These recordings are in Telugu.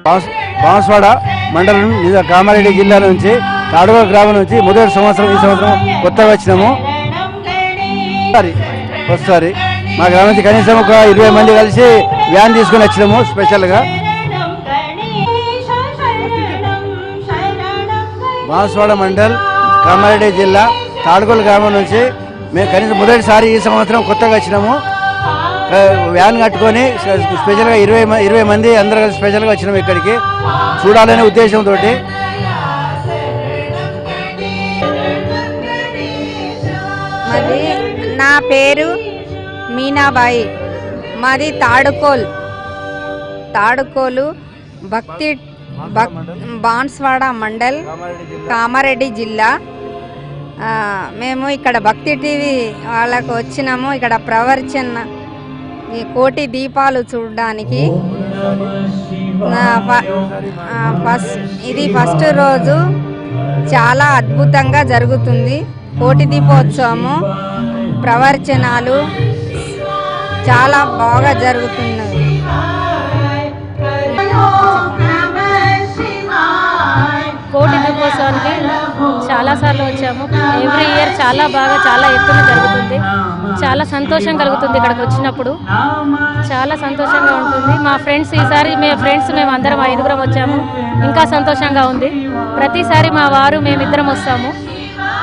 బాన్స్వాడ మండలం కామారెడ్డి జిల్లా నుంచి తాడుగోలు గ్రామం నుంచి మొదటి సంవత్సరం ఈ సంవత్సరం కొత్తగా వచ్చినాము. వస్తారు మా గ్రామం నుంచి కనీసం ఒక 20 మంది కలిసి వ్యాన్ తీసుకొని వచ్చినాము స్పెషల్గా. బాన్స్వాడ మండల్ కామారెడ్డి జిల్లా తాడుగోలు గ్రామం నుంచి మేము కనీసం మొదటిసారి ఈ సంవత్సరం కొత్తగా వచ్చినాము. వ్యాన్ కట్టుకొని స్పెషల్గా 20 మంది అందరూ కలిసి స్పెషల్గా వచ్చినాము ఇక్కడికి చూడాలనే ఉద్దేశంతో. మాది నా పేరు మీనాబాయి, మాది తాడుకోలు బాన్స్వాడ మండల్ కామారెడ్డి జిల్లా. మేము ఇక్కడ భక్తి టీవీ వాళ్ళకు వచ్చినాము. ఇక్కడ ప్రవర్చన కోటి దీపాలు చూడడానికి ఇది ఫస్ట్ రోజు చాలా అద్భుతంగా జరుగుతుంది. కోటి దీపోత్సవము ప్రవర్చనాలు చాలా బాగా జరుగుతున్నది. కోటి దీపోత్సవానికి చాలాసార్లు వచ్చాము. ఎవ్రీ ఇయర్ చాలా ఎత్తున జరుగుతుంది. చాలా సంతోషం కలుగుతుంది. ఇక్కడికి వచ్చినప్పుడు చాలా సంతోషంగా ఉంటుంది. మా ఫ్రెండ్స్ ఈసారి మేము అందరం 5గురం వచ్చాము. ఇంకా సంతోషంగా ఉంది. ప్రతిసారి మా వారు మేమిద్దరం వస్తాము.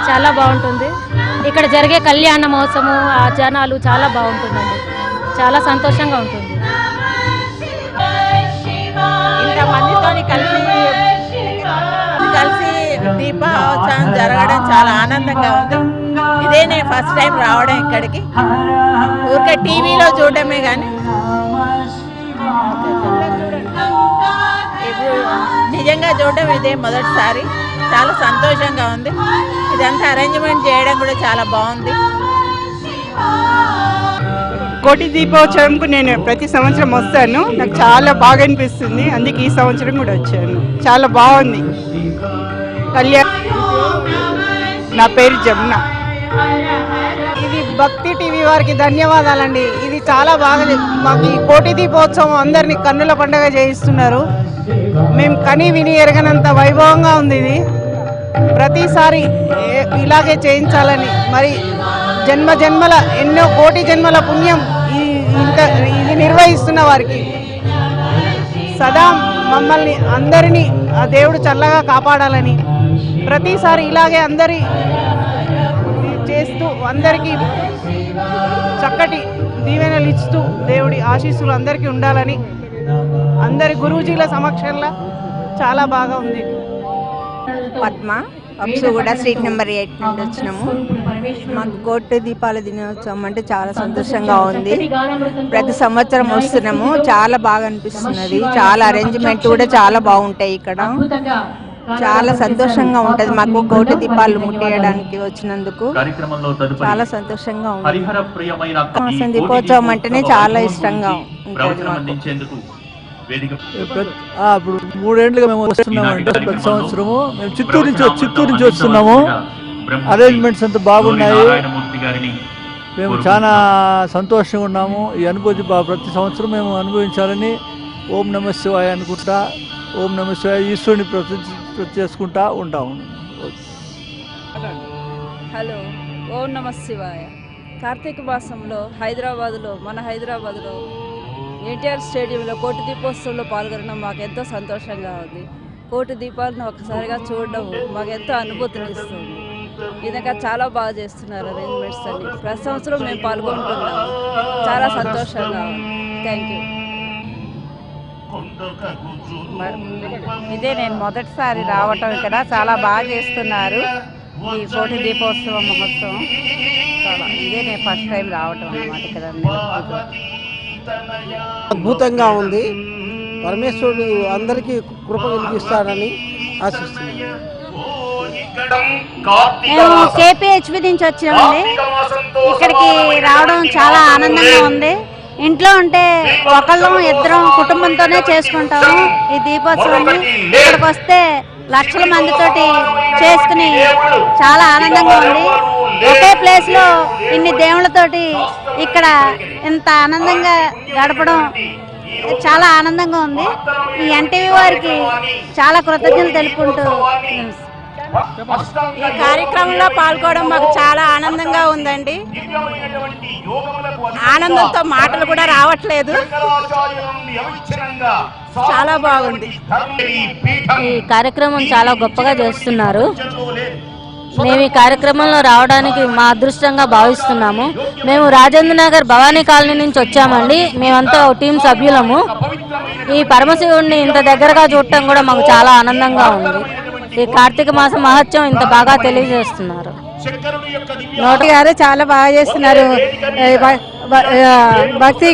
చాలా బాగుంటుంది. ఇక్కడ జరిగే కళ్యాణ మహోత్సవం ఆ జనాలు చాలా బాగుంటుందండి. చాలా సంతోషంగా ఉంటుంది. ఇంతమందితో కలిసి దీపోత్సవం జరగడం చాలా ఆనందంగా ఉంది. ఇదే నేను ఫస్ట్ టైం రావడం ఇక్కడికి. ఊరికే టీవీలో చూడటమే కానీ నిజంగా చూడటం ఇదే మొదటిసారి. చాలా సంతోషంగా ఉంది. ఇదంతా అరేంజ్మెంట్ చేయడం కూడా చాలా బాగుంది. కోటి దీపోత్సవంకు నేను ప్రతి సంవత్సరం వస్తాను. నాకు చాలా బాగా అనిపిస్తుంది. అందుకే ఈ సంవత్సరం కూడా వచ్చాను. చాలా బాగుంది. నా పేరు జమున. ఇది భక్తి టీవీ వారికి ధన్యవాదాలండి. ఇది చాలా బాగా మాకు ఈ కోటి దీపోత్సవం అందరినీ కన్నుల పండుగ చేయిస్తున్నారు. మేము కని విని ఎరగనంత వైభవంగా ఉంది. ఇది ప్రతిసారి ఇలాగే చేయించాలని, మరి జన్మల ఎన్నో కోటి జన్మల పుణ్యం ఇది నిర్వహిస్తున్న వారికి సదా మమ్మల్ని అందరినీ ఆ దేవుడు చల్లగా కాపాడాలని, ప్రతిసారి ఇలాగే అందరి చేస్తూ అందరికీ చక్కటి దీవెనలు ఇస్తూ దేవుడి ఆశీస్సులు అందరికీ ఉండాలని అందరి గురూజీల సమక్షంలో చాలా బాగా ఉంది. పద్మ అప్సుగూడ స్ట్రీట్ నెంబర్ 8 నుండి వచ్చినాము. మాకు కోటి దీపాల దినోత్సవం అంటే చాలా సంతోషంగా ఉంది. ప్రతి సంవత్సరం వస్తున్నాము. చాలా బాగా అనిపిస్తున్నది. చాలా అరేంజ్మెంట్ కూడా చాలా బాగుంటాయి. ఇక్కడ చాలా సంతోషంగా ఉంటుంది. మాకు కోటి దీపాలు ముట్టేయడానికి వచ్చినందుకు చాలా సంతోషంగా ఉంటుంది. దీపోత్సవం అంటేనే చాలా ఇష్టంగా ఉంటుంది మాకు. ఇప్పుడు 3 ఏళ్ళుగా మేము వస్తున్నామంటే ప్రతి సంవత్సరము మేము చిత్తూరు నుంచి వస్తున్నాము. అరేంజ్మెంట్స్ అంతా బాగున్నాయి. మేము చాలా సంతోషంగా ఉన్నాము. ఈ అనుభూతి ప్రతి సంవత్సరం మేము అనుభవించాలని ఓం నమ శివాయ అనుకుంటా, ఓం నమ శివాయ ఈశ్వరుని ప్రతి చేసుకుంటా ఉంటాము. హలో, ఓం నమ శివాయ. కార్తీక మాసంలో మన హైదరాబాద్లో ఎన్టీఆర్ స్టేడియంలో కోటి దీపోత్సవంలో పాల్గొనడం మాకు ఎంతో సంతోషంగా ఉంది. కోటి దీపాలను ఒక్కసారిగా చూడడం మాకు ఎంతో అనుభూతిని ఇస్తుంది. ఈ విధంగా చాలా బాగా చేస్తున్నారు అరేంజ్మెంట్స్ అన్ని. ప్రతి సంవత్సరం మేము పాల్గొంటున్నాము. చాలా సంతోషంగా ఉంది. Thank you. ఇదే నేను మొదటిసారి రావటం. ఇక్కడ చాలా బాగా చేస్తున్నారు ఈ కోటి దీపోత్సవ మహోత్సవం. ఇదే నేను ఫస్ట్ టైం రావటం అన్నమాట. ఇక్కడ అద్భుతంగా ఉంది. పరమేశ్వరుడు అందరికీ కృప కలిగిస్తాడని ఆశిస్తున్నాను. మేము కేపీహెచ్పి నుంచి వచ్చామండి. ఇక్కడికి రావడం చాలా ఆనందంగా ఉంది. ఇంట్లో ఉంటే ఒకళ్ళం ఇద్దరం కుటుంబంతోనే చేసుకుంటాము ఈ దీపోత్సవాన్ని. ఇక్కడికి వస్తే లక్షల మందితోటి చేసుకుని చాలా ఆనందంగా ఉంది. ఒకే ప్లేస్లో ఇన్ని దేవుళ్ళతోటి ఇక్కడ ఇంత ఆనందంగా గడపడం చాలా ఆనందంగా ఉంది. ఈ ఎన్టీవీ వారికి చాలా కృతజ్ఞతలు తెలుపుకుంటూ ఈ కార్యక్రమంలో పాల్గొనడం మాకు చాలా ఆనందంగా ఉందండి. ఆనందంతో మాటలు కూడా రావట్లేదు. చాలా బాగుంది. ఈ కార్యక్రమం చాలా గొప్పగా చేస్తున్నారు. మేము ఈ కార్యక్రమంలో రావడానికి మా అదృష్టంగా భావిస్తున్నాము. మేము రాజేంద్ర నగర్ భవానీ కాలనీ నుంచి వచ్చామండి. మేమంతా టీం సభ్యులము. ఈ పరమశివుడిని ఇంత దగ్గరగా చూడటం కూడా మాకు చాలా ఆనందంగా ఉంది. ఈ కార్తీక మాసం మహత్యం ఇంత బాగా తెలియజేస్తున్నారు. నోటి గారు చాలా బాగా చేస్తున్నారు. భక్తి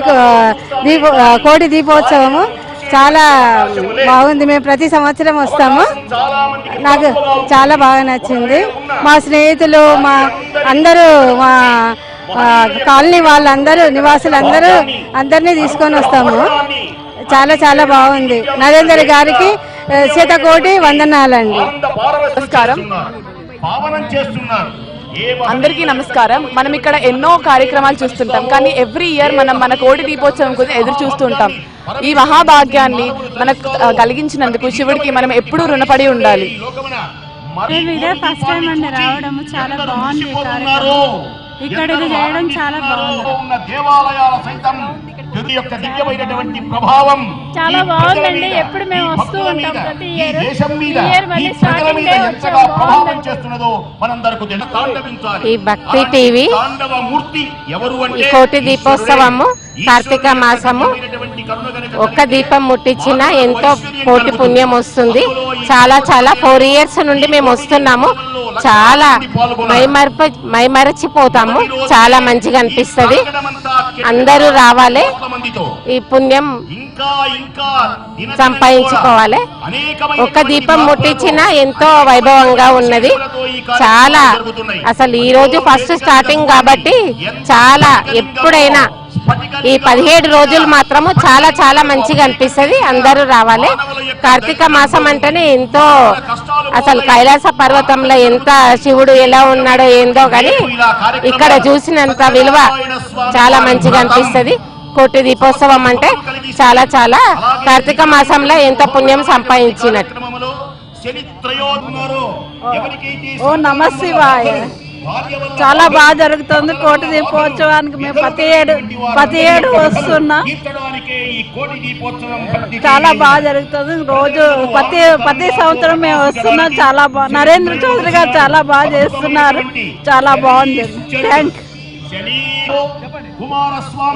కోటి దీపోత్సవము చాలా బాగుంది. మేము ప్రతి సంవత్సరం వస్తాము. నాకు చాలా బాగా నచ్చింది. మా స్నేహితులు మా అందరూ మా కాలనీ వాళ్ళందరూ నివాసులందరూ అందరినీ తీసుకొని వస్తాము. చాలా చాలా బాగుంది. నరేంద్ర గారికి శతకోటి వందనాలండి. నమస్కారం అందరికీ నమస్కారం. మనం ఇక్కడ ఎన్నో కార్యక్రమాలు చూస్తుంటాం, కానీ ఎవ్రీ ఇయర్ మనం మన కోటి దీపోత్సవం కోసం ఎదురు చూస్తుంటాం. ఈ మహాభాగ్యాన్ని మనకు కలిగించినందుకు శివుడికి మనం ఎప్పుడూ రుణపడి ఉండాలి. ఇదే ఫస్ట్ టైం అండి రావడం. చాలా బాగుంది. ఇక్కడ ఇది చేయడం చాలా చాలా బాగుందండి. ఎప్పుడు మేము వస్తూ ఉంటాం ప్రతి ఇయర్ మళ్ళీ స్టార్టింగ్ డే ఈ భక్తి టీవీ ఈ కోటి దీపోత్సవము కార్తీక మాసము ఒక్క దీపం ముట్టించినా ఎంతో కోటి పుణ్యం వస్తుంది. చాలా చాలా 4 years నుండి మేము వస్తున్నాము. చాలా మైమరచిపోతాము. చాలా మంచిగా అనిపిస్తుంది. అందరూ రావాలి, ఈ పుణ్యం సంపాదించుకోవాలి. ఒక్క దీపం ముట్టించినా ఎంతో వైభవంగా ఉన్నది. చాలా అసలు ఈ రోజు ఫస్ట్ స్టార్టింగ్ కాబట్టి చాలా ఎప్పుడైనా ఈ 17 రోజులు మాత్రము చాలా చాలా మంచిగా అనిపిస్తుంది. అందరూ రావాలి. కార్తీక మాసం అంటేనే ఎంతో అసలు కైలాస పర్వతంలో ఎంత శివుడు ఎలా ఉన్నాడో ఏందో కానీ ఇక్కడ చూసినంత విలువ చాలా మంచిగా అనిపిస్తుంది. కోటి దీపోత్సవం అంటే చాలా చాలా కార్తీక మాసంలో ఎంత పుణ్యం సంపాదించినట్టు. ఓ నమశివాయ. చాలా బాగా జరుగుతుంది కోటి దీపోత్సవానికి. మేము ప్రతి ఏడు వస్తున్నాం. చాలా బాగా జరుగుతుంది. రోజు ప్రతి సంవత్సరం మేము వస్తున్నాం. చాలా బాగా నరేంద్ర చౌదరి గారు చాలా బాగా చేస్తున్నారు. చాలా బాగుంది. థ్యాంక్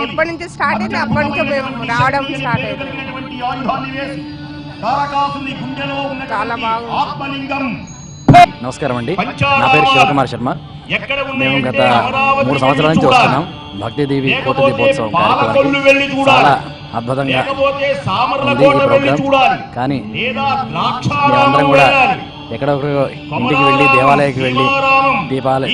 ఎప్పటి నుంచి స్టార్ట్ అయింది అప్పటి నుంచి మేము రావడం స్టార్ట్ అయింది. చాలా బాగుంది. నమస్కారం అండి. నా పేరు శివకుమార్ శర్మ. మేము గత 3 సంవత్సరాల నుంచి వస్తున్నాం భక్తిదేవి కోటి దీపోత్సవం కార్యక్రమానికి. చాలా అద్భుతంగా ఉంది ఈ ప్రోగ్రాం. కానీ మేమందరం కూడా ఎక్కడొకరు ఇంటికి వెళ్ళి దేవాలయానికి వెళ్ళి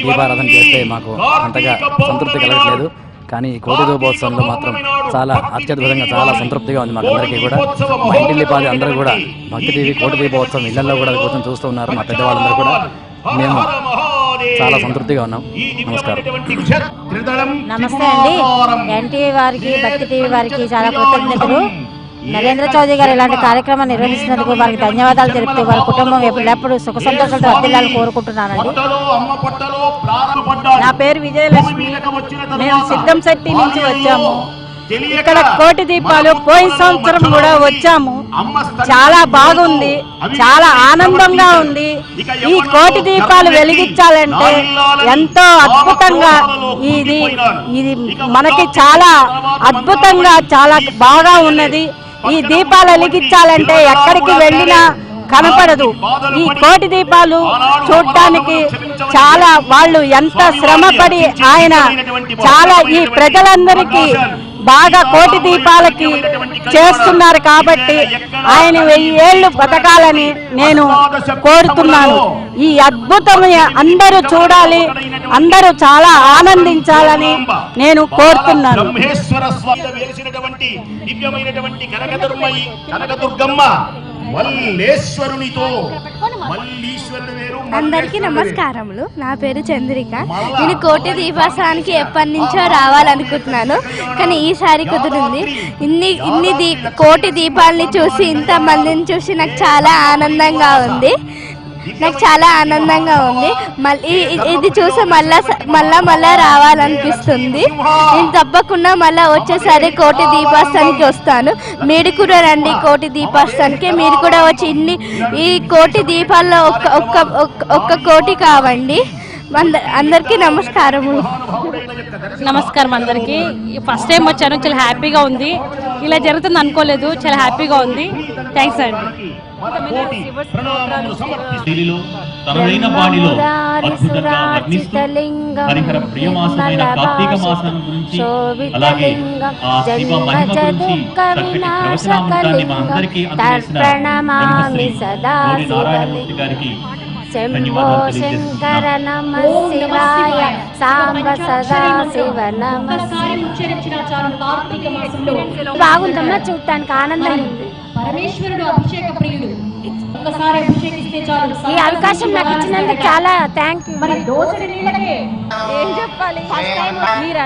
దీపారాధన చేస్తే మాకు అంతగా సంతృప్తి కలగట్లేదు. కానీ ఈ కోటి దీపోత్సవంలో మాత్రం చాలా అత్యద్భుతంగా చాలా సంతృప్తిగా ఉంది మాకు అందరికీ కూడా. మా ఇంటిల్లిపాది అందరూ కూడా భక్తిదేవి కోటి దీపోత్సవం ఇళ్లలో కూడా కూర్చొని చూస్తూ ఉన్నారు. మా పెద్దవాళ్ళందరూ కూడా మేము చాలా సంతృప్తిగా ఉన్నాం. నమస్కారం. నమస్తే అండి. ఎన్టీవీ వారికి భక్తి టీవీ వారికి చాలా కృతజ్ఞతలు. నరేంద్ర చౌదరి గారు ఇలాంటి కార్యక్రమం నిర్వహిస్తున్నందుకు వారికి ధన్యవాదాలు తెలుపుతూ వారి కుటుంబం ఎల్లప్పుడూ సుఖ సంతోషాలతో వర్ధిల్లాలని కోరుకుంటున్నానండి. నా పేరు విజయలక్ష్మి. మేము సిద్ధంశెట్టి నుంచి వచ్చాము. ఇక్కడ కోటి దీపాలు పోయిన సంవత్సరం కూడా వచ్చాము. చాలా బాగుంది. చాలా ఆనందంగా ఉంది. ఈ కోటి దీపాలు వెలిగించాలంటే ఎంతో అద్భుతంగా ఇది మనకి చాలా అద్భుతంగా చాలా బాగా ఉన్నది. ఈ దీపాలు వెలిగించాలంటే ఎక్కడికి వెళ్ళినా కనపడదు. ఈ కోటి దీపాలు చూడటానికి చాలా వాళ్ళు ఎంత శ్రమపడి ఆయన చాలా ఈ ప్రజలందరికీ బాగా కోటి దీపాలకి చేస్తున్నారు కాబట్టి ఆయన 1000 ఏళ్ళు బతకాలని నేను కోరుతున్నాను. ఈ అద్భుతం అందరూ చూడాలి, అందరూ చాలా ఆనందించాలని నేను కోరుతున్నాను. మల్లేశ్వరునితో మల్లీశ్వరుడు వేరు. అందరికీ నమస్కారములు. నా పేరు చంద్రిక. నేను కోటి దీపోత్సవానికి ఎప్పటి నుంచో రావాలనుకుంటున్నాను, కానీ ఈసారి కుదిరింది. ఇన్ని కోటి దీపాలని చూసి, ఇంతమందిని చూసి నాకు చాలా ఆనందంగా ఉంది. ఇది చూసి మళ్ళా రావాలనిపిస్తుంది. నేను తప్పకుండా మళ్ళీ వచ్చేసారి కోటి దీపోత్సవానికి వస్తాను. మీరు కూడా రండి కోటి దీపోత్సవానికి. మీరు కూడా వచ్చి ఈ కోటి దీపాల్లో ఒక్క కోటి కావండి. అందరికీ నమస్కారములు. నమస్కారం అందరికీ. ఫస్ట్ టైం వచ్చాను, చాలా హ్యాపీగా ఉంది. ఇలా జరుగుతుంది అనుకోలేదు, చాలా హ్యాపీగా ఉంది. థ్యాంక్స్ అండి. తనదైన బాణిలో అద్భుతంగా వర్ణిస్తూ హరిహర ప్రియమాసమైన కార్తీక మాసం గురించి, అలాగే ఆ శివ మహిమ గురించి చక్కటి ప్రవచనామృతాన్ని మనందరికీ అందజేసిన బ్రహ్మశ్రీ గౌరీ నారాయణమూర్తి గారికి ధన్యవాదాలు తెలియజేస్తున్నాం. బాగుందమ్మా, చూడటానికి ఆనందంగా ఉంది. పరమేశ్వరుడు అభిషేక ప్రియుడు. ఒక్కసారి అభిషేకిస్తే చాలు. ఈ అవకాశం నాకు ఇచ్చినందుకు చాలా థ్యాంక్ యూ. మరి దోసడి నీళ్ళకే ఏం చెప్పాలి? మీరు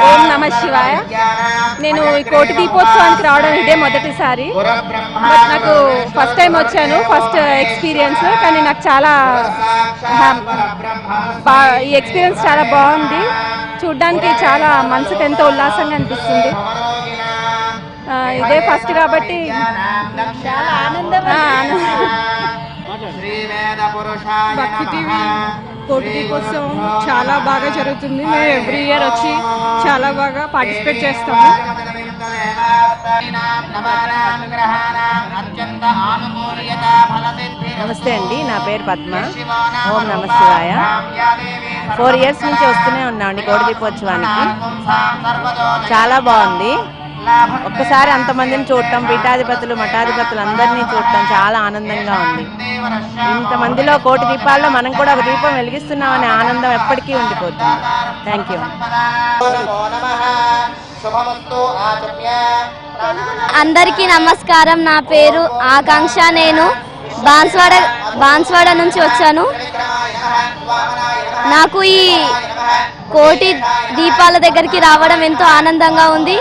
ఓం నమ శివాయ. నేను ఈ కోటి దీపోత్సవానికి రావడం ఇదే మొదటిసారి. బట్ నాకు ఫస్ట్ టైం వచ్చాను, ఫస్ట్ ఎక్స్పీరియన్స్. కానీ నాకు చాలా ఈ ఎక్స్పీరియన్స్ చాలా బాగుంది. చూడ్డానికి చాలా మనసుకు ఎంతో ఉల్లాసంగా అనిపిస్తుంది. ఇదే ఫస్ట్ కాబట్టి చాలా భక్తి టీవీ కోటి దీపోత్సవం చాలా బాగా జరుగుతుంది. మేము ఎవ్రీ ఇయర్ వచ్చి చాలా బాగా పార్టిసిపేట్ చేస్తాము. నమస్తే అండి, నా పేరు పద్మ. ఓం నమ శివాయ. 4 years నుంచి వస్తూనే ఉన్నామండి కోటి దీపోత్సవానికి. చాలా బాగుంది. ఒక్కసారి అంతమందిని చూడటం, పీఠాధిపతులు మఠాధిపతులు అందరినీ చూడటం చాలా ఆనందంగా ఉంది. ఇంతమందిలో కోటి దీపాల్లో మనం కూడా ఒక దీపం వెలిగిస్తున్నామనే ఆనందం ఎప్పటికీ ఉండిపోతుంది. Thank you. అందరికీ నమస్కారం. నా పేరు ఆకాంక్ష. నేను బాన్స్వాడ నుంచి వచ్చాను. నాకు ఈ కోటి దీపాల దగ్గరికి రావడం ఎంతో ఆనందంగా ఉంది.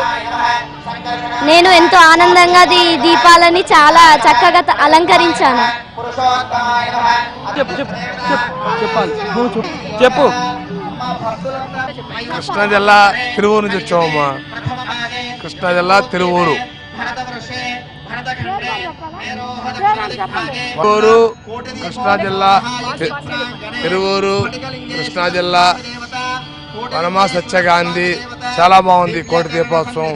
నేను ఎంతో ఆనందంగా దీపాలని చాలా చక్కగా అలంకరించాను. చెప్పు. కృష్ణా జిల్లా తిరువూరు నుంచి వచ్చామమ్మా. కృష్ణా జిల్లా తిరువూరు. కృష్ణా జిల్లా తిరువూరు, కృష్ణా జిల్లా వనమా సత్యగాంధీ. చాలా బాగుంది కోటి దీపోత్సవం.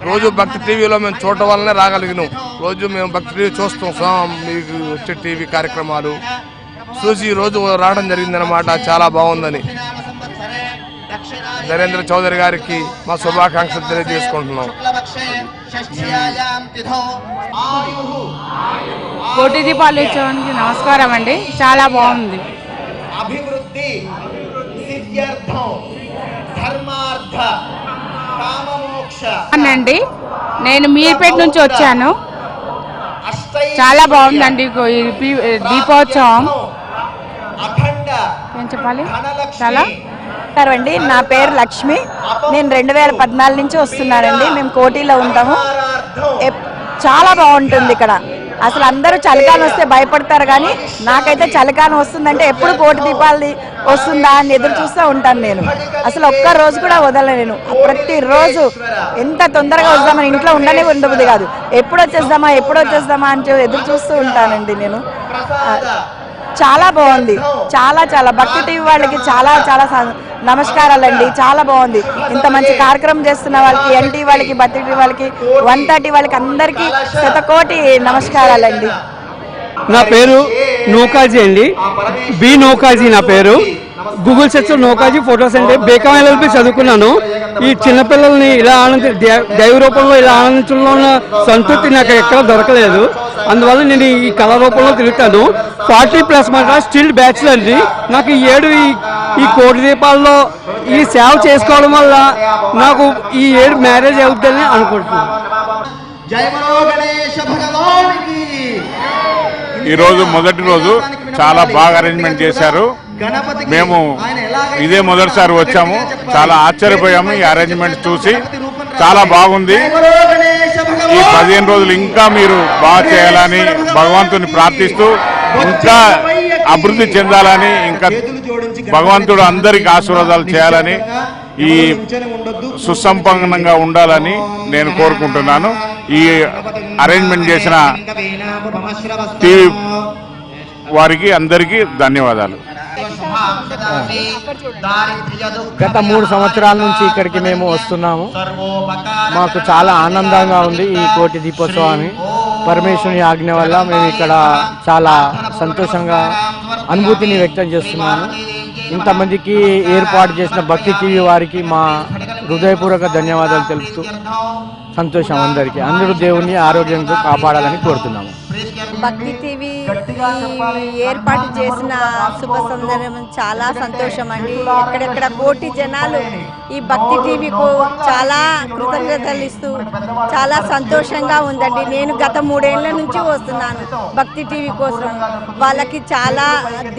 రోజు భక్తి టీవీలో మేము చూడటం వల్లనే రాగలిగినాం. రోజు మేము భక్తి టీవీ చూస్తాం. మీకు వచ్చే టీవీ కార్యక్రమాలు చూసి రోజు రావడం జరిగిందనమాట. చాలా బాగుందని నరేంద్ర చౌదరి గారికి మా శుభాకాంక్షలు తెలియజేసుకుంటున్నాం. కోటి దీపాలు ఇచ్చేవానికి నమస్కారం అండి. చాలా బాగుంది. అభివృద్ధి, సిద్ధ్యర్థం, ధర్మార్థ, కామమోక్ష అండి. నేను మీర్పేట నుంచి వచ్చాను. చాలా బాగుందండి దీపోత్సవం. ఏం చెప్పాలి? చాలా అండి. నా పేరు లక్ష్మి. నేను 2014 నుంచి వస్తున్నానండి. మేము కోటిలో ఉంటాము. చాలా బాగుంటుంది ఇక్కడ. అసలు అందరూ చలికాలం వస్తే భయపడతారు, కానీ నాకైతే చలికాలం వస్తుందంటే ఎప్పుడు కోటి దీపాలది వస్తుందా అని ఎదురు చూస్తూ ఉంటాను. నేను అసలు ఒక్క రోజు కూడా వదలలేను. ప్రతిరోజు ఎంత తొందరగా వద్దామని ఇంట్లో ఉండబుద్ధి కాదు. ఎప్పుడు వచ్చేద్దామా అని ఎదురు చూస్తూ ఉంటానండి నేను. చాలా బాగుంది. చాలా భక్తి టీవీ వాళ్ళకి చాలా నమస్కారాలండి. చాలా బాగుంది. ఇంత మంచి కార్యక్రమం చేస్తున్న వాళ్ళకి, ఎన్టీ వాళ్ళకి, భక్తి టీవీ వాళ్ళకి, 130 వాళ్ళకి అందరికీ శతకోటి నమస్కారాలండి. నా పేరు నోకాజీ అండి. బి నోకాజీ నా పేరు. గూగుల్ సెర్చ్లో నోకాజీ ఫొటోస్ అంటే బేకాం ఎల్ఎల్బి చదువుకున్నాను. ఈ చిన్నపిల్లల్ని ఇలా దైవ రూపంలో ఇలా ఆనందించడంలో ఉన్న సంతృప్తి నాకు ఎక్కడ దొరకలేదు. అందువల్ల నేను ఈ కళ రూపంలో తిరుగుతాను. 40+ మాట స్టిల్ బ్యాచులర్ అండి. నాకు ఈ 7 ఈ కోటి దీపాల్లో ఈ సేవ చేసుకోవడం వల్ల నాకు ఈ 7 మ్యారేజ్ అవుతుందని అనుకుంటున్నాను. జయ బలో గణేశ భగవానికి. ఈరోజు మొదటి రోజు చాలా బాగా అరేంజ్మెంట్ చేశారు. మేము ఇదే మొదటిసారి వచ్చాము, చాలా ఆశ్చర్యపోయాము. ఈ అరేంజ్మెంట్ చూసి చాలా బాగుంది. ఈ 15 రోజులు ఇంకా మీరు బాగా చేయాలని భగవంతుని ప్రార్థిస్తూ ఇంకా అభివృద్ధి చెందాలని, ఇంకా భగవంతుడు అందరికి ఆశీర్వాదాలు చేయాలని, ఈ సుసంపన్నంగా ఉండాలని నేను కోరుకుంటున్నాను. ఈ అరేంజ్మెంట్ చేసిన టీవీ వారికి అందరికీ ధన్యవాదాలు. గత 3 సంవత్సరాల నుంచి ఇక్కడికి మేము వస్తున్నాము. మాకు చాలా ఆనందంగా ఉంది. ఈ కోటి దీపోత్సవాన్ని పరమేశ్వరుని ఆజ్ఞ వల్ల మేము ఇక్కడ చాలా సంతోషంగా అనుభూతిని వ్యక్తం చేస్తున్నాను. ఇంతమందికి ఏర్పాటు చేసిన భక్తి టీవీ వారికి మా హృదయపూర్వక ధన్యవాదాలు తెలుపుతూ సంతోషం అందరికీ. అందరూ దేవుణ్ణి ఆరోగ్యంతో కాపాడాలని కోరుతున్నాము. భక్తి టీవీ ఏర్పాటు చేసిన శుభ సందర్భం చాలా సంతోషం అండి. ఎక్కడెక్కడ కోటి జనాలు ఈ భక్తి టీవీకు చాలా కృతజ్ఞతలు ఇస్తూ చాలా సంతోషంగా ఉందండి. నేను గత 3 ఏళ్ల నుంచి వస్తున్నాను భక్తి టీవీ కోసం. వాళ్ళకి చాలా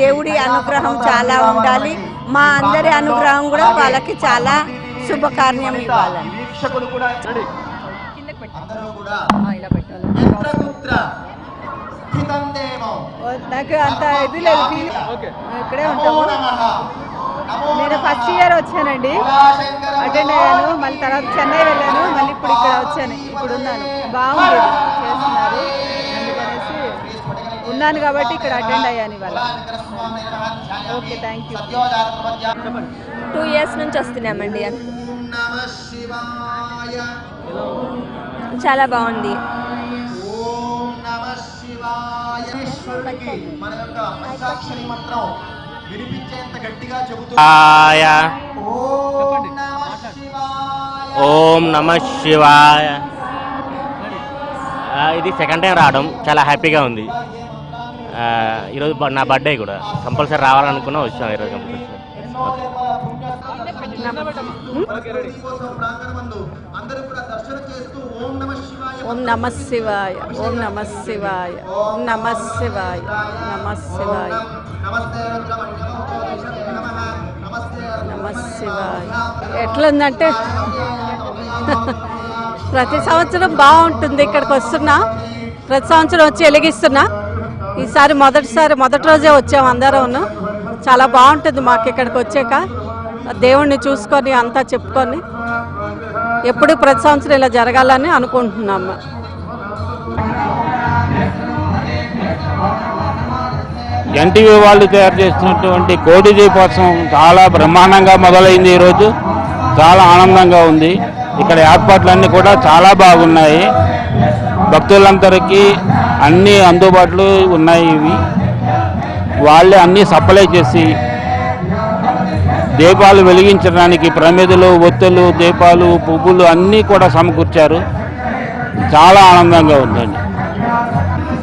దేవుడి అనుగ్రహం చాలా ఉండాలి. మా అందరి అనుగ్రహం కూడా వాళ్ళకి చాలా శుభకార్యం ఇవ్వాలని. నాకు అంత ఇది లేదు, ఇక్కడే ఉంటాము. నేను ఫస్ట్ ఇయర్ వచ్చానండి, అటెండ్ అయ్యాను. మళ్ళీ తర్వాత చెన్నై వెళ్ళాను, మళ్ళీ ఇప్పుడు ఇక్కడ వచ్చాను. ఇప్పుడు ఉన్నాను, బాగుంది చేస్తున్నారు అందుకనేసి ఉన్నాను కాబట్టి ఇక్కడ అటెండ్ అయ్యాను ఇవాళ. Okay, thank you. 2 years నుంచి వస్తున్నామండి. చాలా బాగుంది. ఓం నమ శివాయ. ఇది సెకండ్ టైం రావడం, చాలా హ్యాపీగా ఉంది. ఈరోజు నా బర్త్డే కూడా, కంపల్సరీ రావాలనుకున్నా వచ్చాం ఈరోజు కంపల్సరీ. ఓం నమ శివాయ, ఓం నమ శివాయ, ఓం నమ శివాయ, నమ శివాయ, నమ శివాయ. ఎట్లుందంటే ప్రతి సంవత్సరం బాగుంటుంది. ఇక్కడికి వస్తున్నా, ప్రతి సంవత్సరం వచ్చి వెలిగిస్తున్నా. ఈసారి మొదటి రోజే వచ్చాము అందరం. చాలా బాగుంటుంది మాకు ఇక్కడికి వచ్చాక. దేవుణ్ణి చూసుకొని అంతా చెప్పుకొని ఎప్పుడు ప్రతి సంవత్సరం ఇలా జరగాలని అనుకుంటున్నాము. ఎన్టీవీ వాళ్ళు తయారు చేస్తున్నటువంటి కోటి దీపోత్సవం చాలా బ్రహ్మాండంగా మొదలైంది. ఈరోజు చాలా ఆనందంగా ఉంది. ఇక్కడ ఏర్పాట్లన్నీ కూడా చాలా బాగున్నాయి. భక్తులందరికీ అన్నీ అందుబాటులో ఉన్నాయి. ఇవి వాళ్ళే అన్నీ సప్లై చేసి దీపాలు వెలిగించడానికి ప్రమిదలు, ఒత్తులు, దీపాలు, పువ్వులు అన్నీ కూడా సమకూర్చారు. చాలా ఆనందంగా ఉందండి.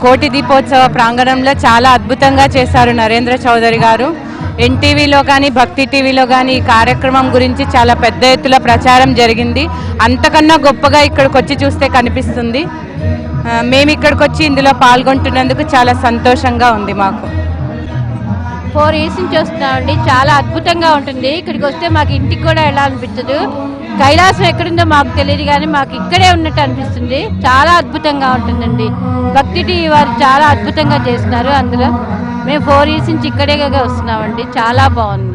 కోటి దీపోత్సవ ప్రాంగణంలో చాలా అద్భుతంగా చేశారు నరేంద్ర చౌదరి గారు. ఎన్టీవీలో కానీ భక్తి టీవీలో కానీ ఈ కార్యక్రమం గురించి చాలా పెద్ద ఎత్తున ప్రచారం జరిగింది. అంతకన్నా గొప్పగా ఇక్కడికి వచ్చి చూస్తే కనిపిస్తుంది. మేము ఇక్కడికి వచ్చి ఇందులో పాల్గొంటున్నందుకు చాలా సంతోషంగా ఉంది. మాకు 4 years నుంచి వస్తున్నామండి. చాలా అద్భుతంగా ఉంటుంది. ఇక్కడికి వస్తే మాకు ఇంటికి కూడా వెళ్ళాలనిపించదు. కైలాసం ఎక్కడుందో మాకు తెలియదు కానీ మాకు ఇక్కడే ఉన్నట్టు అనిపిస్తుంది. చాలా అద్భుతంగా ఉంటుందండి. భక్తి టీవీ వారు చాలా అద్భుతంగా చేస్తున్నారు. అందులో మేము 4 years నుంచి ఇక్కడే వస్తున్నామండి. చాలా బాగుంది.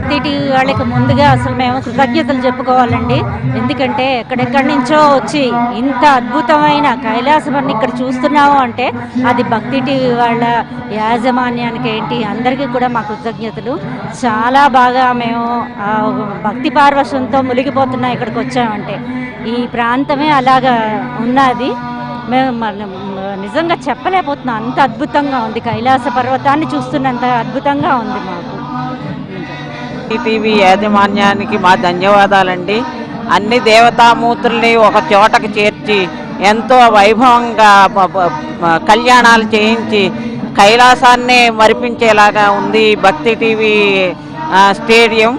టీవీ వాళ్ళకి ముందుగా అసలు మేము కృతజ్ఞతలు చెప్పుకోవాలండి. ఎందుకంటే ఎక్కడెక్కడి నుంచో వచ్చి ఇంత అద్భుతమైన కైలాసమని ఇక్కడ చూస్తున్నాము అంటే అది భక్తి టీవీ వాళ్ళ యాజమాన్యానికి ఏంటి అందరికీ కూడా మా కృతజ్ఞతలు. చాలా బాగా మేము భక్తి పార్వశంతో మునిగిపోతున్నాం ఇక్కడికి వచ్చామంటే. ఈ ప్రాంతమే అలాగా ఉన్నది. మేము నిజంగా చెప్పలేకపోతున్నాం, అంత అద్భుతంగా ఉంది. కైలాస పర్వతాన్ని చూస్తున్నంత అద్భుతంగా ఉంది మాకు. టీవీ యాజమాన్యానికి మా ధన్యవాదాలండి. అన్ని దేవతామూర్తుల్ని ఒక చోటకు చేర్చి ఎంతో వైభవంగా కళ్యాణాలు చేయించి కైలాసాన్నే మరిపించేలాగా ఉంది భక్తి టీవీ స్టేడియం.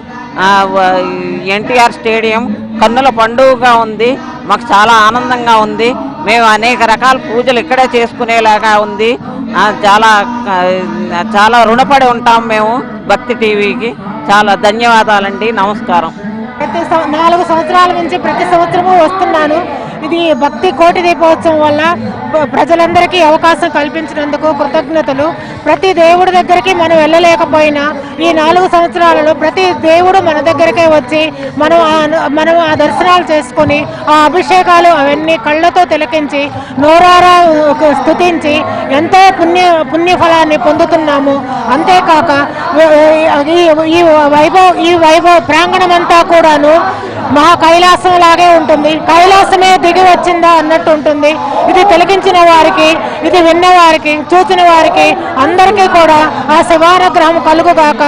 ఎన్టీఆర్ స్టేడియం కన్నుల పండుగగా ఉంది. మాకు చాలా ఆనందంగా ఉంది. మేము అనేక రకాల పూజలు ఇక్కడే చేసుకునేలాగా ఉంది. చాలా చాలా రుణపడి ఉంటాం మేము భక్తి టీవీకి. చాలా ధన్యవాదాలండి. నమస్కారం. 4 సంవత్సరాల నుంచి ప్రతి సంవత్సరము వస్తున్నాను. ఇది భక్తి కోటి దీపోత్సవం వల్ల ప్రజలందరికీ అవకాశం కల్పించినందుకు కృతజ్ఞతలు. ప్రతి దేవుడి దగ్గరికి మనం వెళ్ళలేకపోయినా ఈ 4 సంవత్సరాలలో ప్రతి దేవుడు మన దగ్గరికే వచ్చి మనం ఆ దర్శనాలు చేసుకొని ఆ అభిషేకాలు అవన్నీ కళ్ళతో తిలకించి నోరారా స్తుతించి ఎంతో పుణ్యఫలాన్ని పొందుతున్నాము. అంతేకాక ఈ వైభవ ప్రాంగణం అంతా కూడాను మహా కైలాసం లాగే ఉంటుంది. కైలాసమే దిగి వచ్చిందా అన్నట్టు ఉంటుంది. ఇది తిలకించిన వారికి, ఇది విన్న వారికి, చూసిన వారికి అందరికీ కూడా ఆ శివానుగ్రహం కలుగుగాక.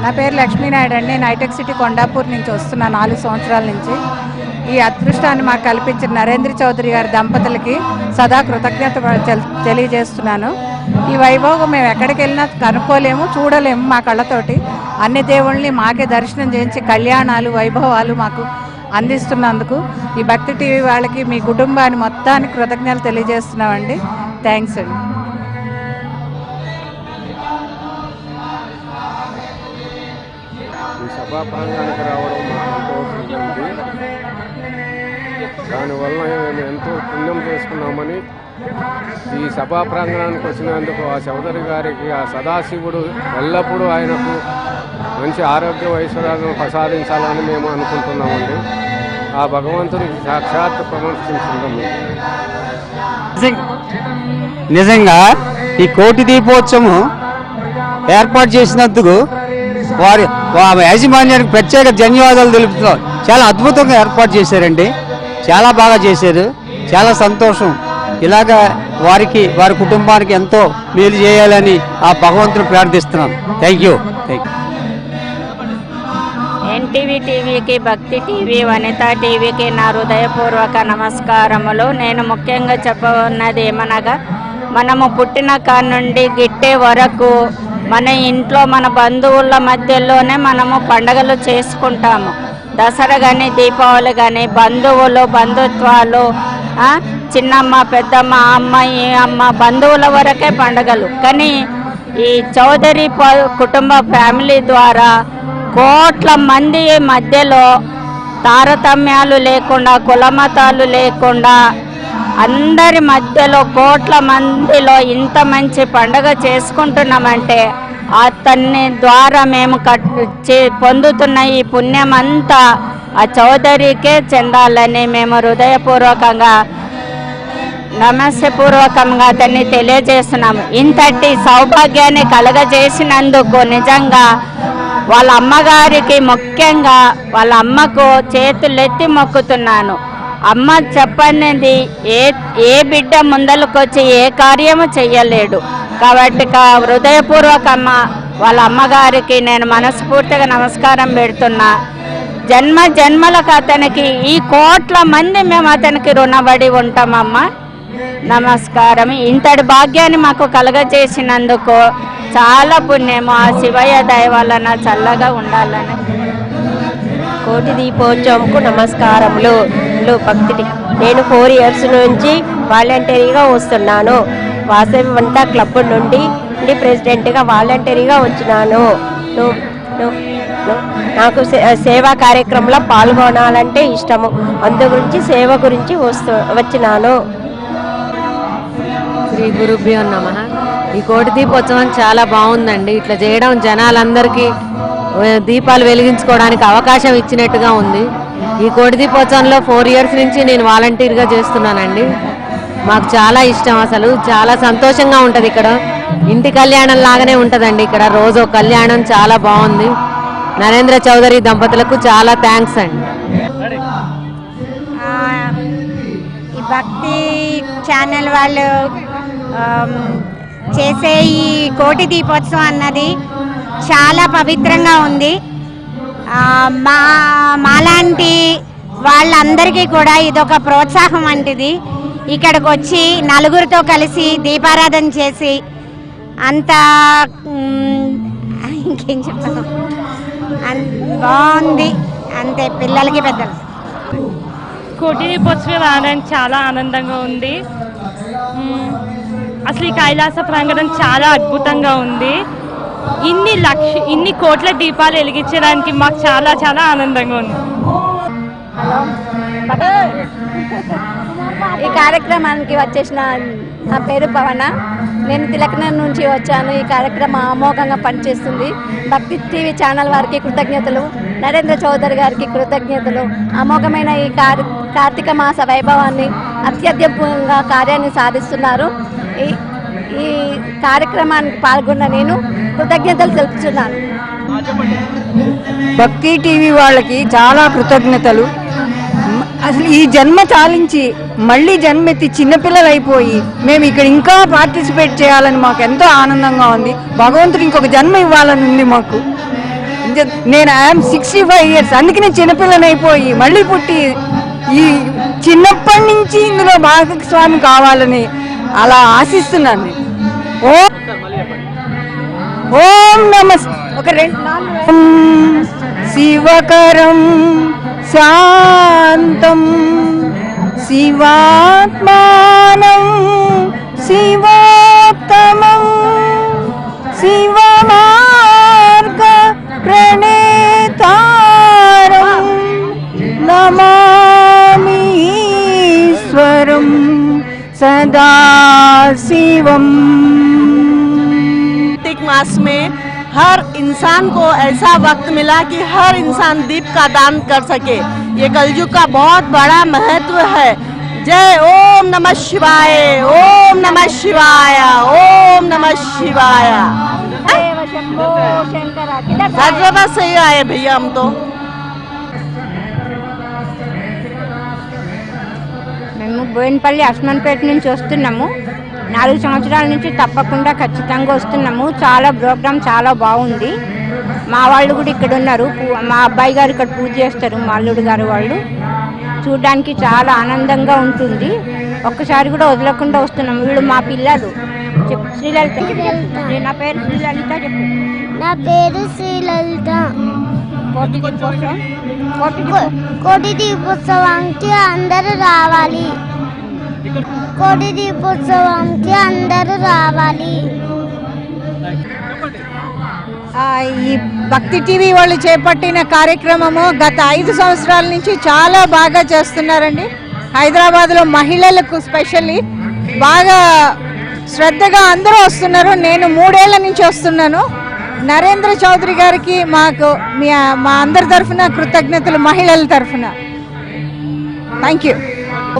నా పేరు లక్ష్మీనాయుడు అండి. నేను హైటెక్ సిటీ కొండాపూర్ నుంచి వస్తున్నా 4 సంవత్సరాల నుంచి. ఈ అదృష్టాన్ని మాకు కల్పించిన నరేంద్ర చౌదరి గారి దంపతులకి సదా కృతజ్ఞత తెలియజేస్తున్నాను. ఈ వైభోగం మేము ఎక్కడికి వెళ్ళినా కనుక్కోలేము, చూడలేము మా కళ్ళతోటి. అన్ని దేవుళ్ళని మాకే దర్శనం చేయించి కళ్యాణాలు వైభవాలు మాకు అందిస్తున్నందుకు ఈ భక్తి టీవీ వాళ్ళకి, మీ కుటుంబాన్ని మొత్తానికి కృతజ్ఞతలు తెలియజేస్తున్నామండి. థ్యాంక్స్ అండి. ఈ సభా ప్రాంగణానికి రావడం మాకు సంతోషంగా ఉంది. దానివల్ల మేము ఎంతో పుణ్యం చేసుకున్నామని ఈ సభా ప్రాంగణానికి వచ్చినందుకు ఆ చౌదరి గారికి ఆ సదాశివుడు ఎల్లప్పుడూ ఆయనకు మంచి ఆరోగ్య ఐశ్వర్యాలను ప్రసాదించాలని మేము అనుకుంటున్నామండి. ఆ భగవంతునికి సాక్షాత్ ప్రదర్శించుకుంటాము. నిజంగా ఈ కోటి దీపోత్సవం ఏర్పాటు చేసినందుకు వారి యాజమాన్యానికి ప్రత్యేక ధన్యవాదాలు తెలుపుతున్నాం. చాలా అద్భుతంగా ఏర్పాటు చేశారండి. చాలా బాగా చేశారు. చాలా సంతోషం. ఇలాగా వారికి, వారి కుటుంబానికి ఎంతో మేలు చేయాలని ఆ భగవంతుని ప్రార్థిస్తున్నాం. Thank you. ఎన్టీవీ టీవీకి, భక్తి టీవీ, వనిత టీవీకి నా హృదయపూర్వక నమస్కారములు. నేను ముఖ్యంగా చెప్పనున్నది ఏమనగా, మనము పుట్టిన కాడి నుండి గిట్టే వరకు మన ఇంట్లో మన బంధువుల మధ్యలోనే మనము పండుగలు చేసుకుంటాము. దసరా కానీ, దీపావళి కానీ, బంధువులు, బంధుత్వాలు, చిన్నమ్మ, పెద్దమ్మ, అమ్మాయి, అమ్మ, బంధువుల వరకే పండుగలు. కానీ ఈ చౌదరి కుటుంబ ఫ్యామిలీ ద్వారా కోట్ల మంది మధ్యలో తారతమ్యాలు లేకుండా, కులమతాలు లేకుండా అందరి మధ్యలో కోట్ల మందిలో ఇంత మంచి పండుగ చేసుకుంటున్నామంటే అతన్ని ద్వారా మేము పొందుతున్న ఈ పుణ్యం అంతా ఆ చౌదరికే చెందాలని మేము హృదయపూర్వకంగా నమస్యపూర్వకంగా అతన్ని తెలియజేస్తున్నాము. ఇంతటి సౌభాగ్యాన్ని కలగజేసినందుకు నిజంగా వాళ్ళ అమ్మగారికి, ముఖ్యంగా వాళ్ళ అమ్మకు చేతులెత్తి మొక్కుతున్నాను. అమ్మ చెప్పనేది ఏ బిడ్డ ముందలకొచ్చి ఏ కార్యము చెయ్యలేడు. కాబట్టి హృదయపూర్వకమ్మ వాళ్ళ అమ్మగారికి నేను మనస్ఫూర్తిగా నమస్కారం పెడుతున్నా. జన్మ జన్మలకు అతనికి, ఈ కోట్ల మంది మేము అతనికి రుణపడి ఉంటామమ్మా. నమస్కారం. ఇంతటి భాగ్యాన్ని మాకు కలగజేసినందుకు చాలా పుణ్యము. ఆ శివయ్య దయ వలన చల్లగా ఉండాలని. కోటి దీపోత్సవంకు నమస్కారములు. భక్తి నేను 4 years నుంచి వాలంటరీగా వస్తున్నాను. వాసవి వంట క్లబ్ నుండి ప్రెసిడెంట్గా వాలంటరీగా వచ్చినాను. నాకు సేవా కార్యక్రమంలో పాల్గొనాలంటే ఇష్టము. అందు గురించి సేవ గురించి వచ్చినాను. శ్రీ గురుభ్యో నమః. ఈ కోటి దీపోత్సవం చాలా బాగుందండి. ఇట్లా చేయడం జనాలందరికీ దీపాలు వెలిగించుకోవడానికి అవకాశం ఇచ్చినట్టుగా ఉంది. ఈ కోటి దీపోత్సవంలో 4 years నుంచి నేను వాలంటీర్గా చేస్తున్నానండి. మాకు చాలా ఇష్టం. అసలు చాలా సంతోషంగా ఉంటుంది. ఇక్కడ ఇంటి కళ్యాణం లాగానే ఉంటుందండి. ఇక్కడ రోజు కళ్యాణం చాలా బాగుంది. నరేంద్ర చౌదరి దంపతులకు చాలా థ్యాంక్స్ అండి. ఈ భక్తి ఛానల్ వాళ్ళు చేసే ఈ కోటి దీపోత్సవం అన్నది చాలా పవిత్రంగా ఉంది. మాలాంటి వాళ్ళందరికీ కూడా ఇదొక ప్రోత్సాహం వంటిది. ఇక్కడికి వచ్చి నలుగురితో కలిసి దీపారాధన చేసి అంత ఇంకేం చెప్తాను, బాగుంది. అంతే, పిల్లలకి పెద్దలు. కోటి దీపోత్సవం రావడానికి చాలా ఆనందంగా ఉంది. అసలు ఈ కైలాస ప్రాంగణం చాలా అద్భుతంగా ఉంది. ఇన్ని కోట్ల దీపాలు వెలిగించడానికి మాకు చాలా చాలా ఆనందంగా ఉంది. ఈ కార్యక్రమానికి వచ్చేసిన నా పేరు పవన. నేను తిలకనగర్ నుంచి వచ్చాను. ఈ కార్యక్రమం అమోఘంగా పనిచేస్తుంది. భక్తి టీవీ ఛానల్ వారికి కృతజ్ఞతలు, నరేంద్ర చౌదరి గారికి కృతజ్ఞతలు. అమోఘమైన ఈ కార్తీక మాస వైభవాన్ని అత్యద్భుతంగా కార్యాన్ని సాధిస్తున్నారు. ఈ కార్యక్రమానికి పాల్గొన్న నేను కృతజ్ఞతలు తెలుపుతున్నాను. భక్తి టీవీ వాళ్ళకి చాలా కృతజ్ఞతలు. అసలు ఈ జన్మ చాలించి మళ్ళీ జన్మెత్తి చిన్నపిల్లలు అయిపోయి మేము ఇక్కడ ఇంకా పార్టిసిపేట్ చేయాలని మాకు ఎంతో ఆనందంగా ఉంది. భగవంతుడు ఇంకొక జన్మ ఇవ్వాలని ఉంది మాకు. నేను ఐఎమ్ 65 years, అందుకనే చిన్నపిల్లని అయిపోయి మళ్ళీ పుట్టి ఈ చిన్నప్పటి నుంచి ఇందులో భాగస్వామి కావాలని అలా ఆశిస్తున్నాను. ఓం నమస్తే. ఒక శివకరం శాంతం శివాత్మానం శివోత్తమం శివమార్గ ప్రణేతారం నమామి ఈశ్వరం सदा शिवम। कार्तिक मास में हर इंसान को ऐसा वक्त मिला कि हर इंसान दीप का दान कर सके। ये कलयुग का बहुत बड़ा महत्व है। जय ओम नमः शिवाय, ओम नमः शिवाय, ओम नमः शिवाय। सर्वदा सही आए भैया हम तो। మేము బోయినపల్లి అస్మాన్పేట నుంచి వస్తున్నాము. 4 సంవత్సరాల నుంచి తప్పకుండా ఖచ్చితంగా వస్తున్నాము. చాలా ప్రోగ్రామ్ చాలా బాగుంది. మా వాళ్ళు కూడా ఇక్కడ ఉన్నారు. మా అబ్బాయి గారు ఇక్కడ పూజ చేస్తారు, మా అల్లుడు గారు వాళ్ళు. చూడడానికి చాలా ఆనందంగా ఉంటుంది. ఒక్కసారి కూడా వదలకుండా వస్తున్నాము. వీళ్ళు మా పిల్లలు. చెప్పు శ్రీలలిత. నా పేరు శ్రీలలిత. చెప్పు. నా పేరు శ్రీలలిత. కోటి దీపోత్సవానికి అందరూ రావాలి. కోటి దీపోత్సవానికి అందరూ రావాలి. ఈ భక్తి టీవీ వాళ్ళు చేపట్టిన కార్యక్రమము గత 5 సంవత్సరాల నుంచి చాలా బాగా చేస్తున్నారండి. హైదరాబాద్లో మహిళలకు స్పెషల్లీ బాగా శ్రద్ధగా అందరూ వస్తున్నారు. నేను 3 ఏళ్ల నుంచి వస్తున్నాను. నరేంద్ర చౌదరి గారికి మా అందరి తరఫున కృతజ్ఞతలు, మహిళల తరఫున. Thank you.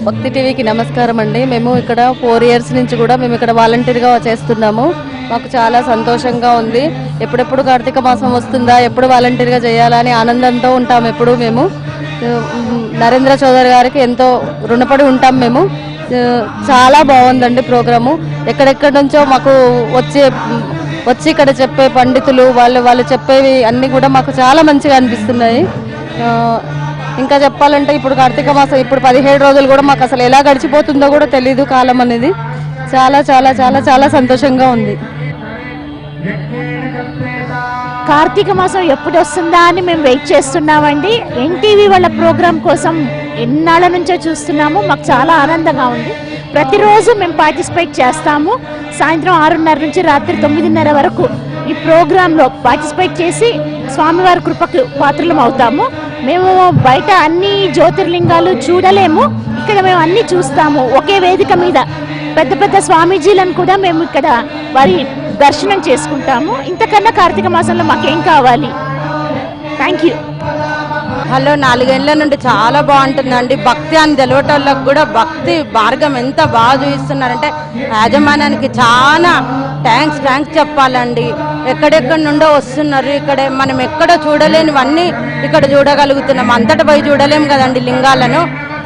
భక్తి టీవీకి నమస్కారం అండి. మేము ఇక్కడ 4 years నుంచి కూడా మేము ఇక్కడ వాలంటీర్గా చేస్తున్నాము. మాకు చాలా సంతోషంగా ఉంది. ఎప్పుడెప్పుడు కార్తీక మాసం వస్తుందా, ఎప్పుడు వాలంటీర్గా చేయాలా అని ఆనందంతో ఉంటాం. ఎప్పుడు మేము నరేంద్ర చౌదరి గారికి ఎంతో రుణపడి ఉంటాం. మేము చాలా బాగుందండి ప్రోగ్రాము. ఎక్కడెక్కడి నుంచో మాకు వచ్చి ఇక్కడ చెప్పే పండితులు వాళ్ళు చెప్పేవి అన్నీ కూడా మాకు చాలా మంచిగా అనిపిస్తున్నాయి. ఇంకా చెప్పాలంటే ఇప్పుడు కార్తీక మాసం ఇప్పుడు 17 రోజులు కూడా మాకు అసలు ఎలా గడిచిపోతుందో కూడా తెలీదు కాలం అనేది. చాలా చాలా చాలా చాలా సంతోషంగా ఉంది. కార్తీక మాసం ఎప్పుడు వస్తుందా అని మేము వెయిట్ చేస్తున్నామండి. ఎన్టీవీ వాళ్ళ ప్రోగ్రాం కోసం ఎన్నాళ్ళ నుంచో చూస్తున్నాము. మాకు చాలా ఆనందంగా ఉంది. ప్రతిరోజు మేము పార్టిసిపేట్ చేస్తాము. సాయంత్రం 6:30 నుంచి రాత్రి 9:30 వరకు ఈ ప్రోగ్రాంలో పార్టిసిపేట్ చేసి స్వామివారి కృపకు పాత్రలం అవుతాము. మేము బయట అన్ని జ్యోతిర్లింగాలు చూడలేము. ఇక్కడ మేము అన్ని చూస్తాము. ఒకే వేదిక మీద పెద్ద పెద్ద స్వామీజీలను కూడా మేము ఇక్కడ వారి దర్శనం చేసుకుంటాము. ఇంతకన్నా కార్తీక మాసంలో మాకేం కావాలి. Thank you. హలో, 4 ఏళ్ల నుండి చాలా బాగుంటుందండి. భక్తి అని తెలవటోళ్ళకు కూడా భక్తి మార్గం ఎంత బాగా చూపిస్తున్నారంటే యాజమాన్యానికి చాలా థ్యాంక్స్ చెప్పాలండి. ఎక్కడెక్కడి నుండో వస్తున్నారు. ఇక్కడ మనం ఎక్కడ చూడలేనివన్నీ ఇక్కడ చూడగలుగుతున్నాం. అంతటా పోయి చూడలేము కదండి లింగాలను.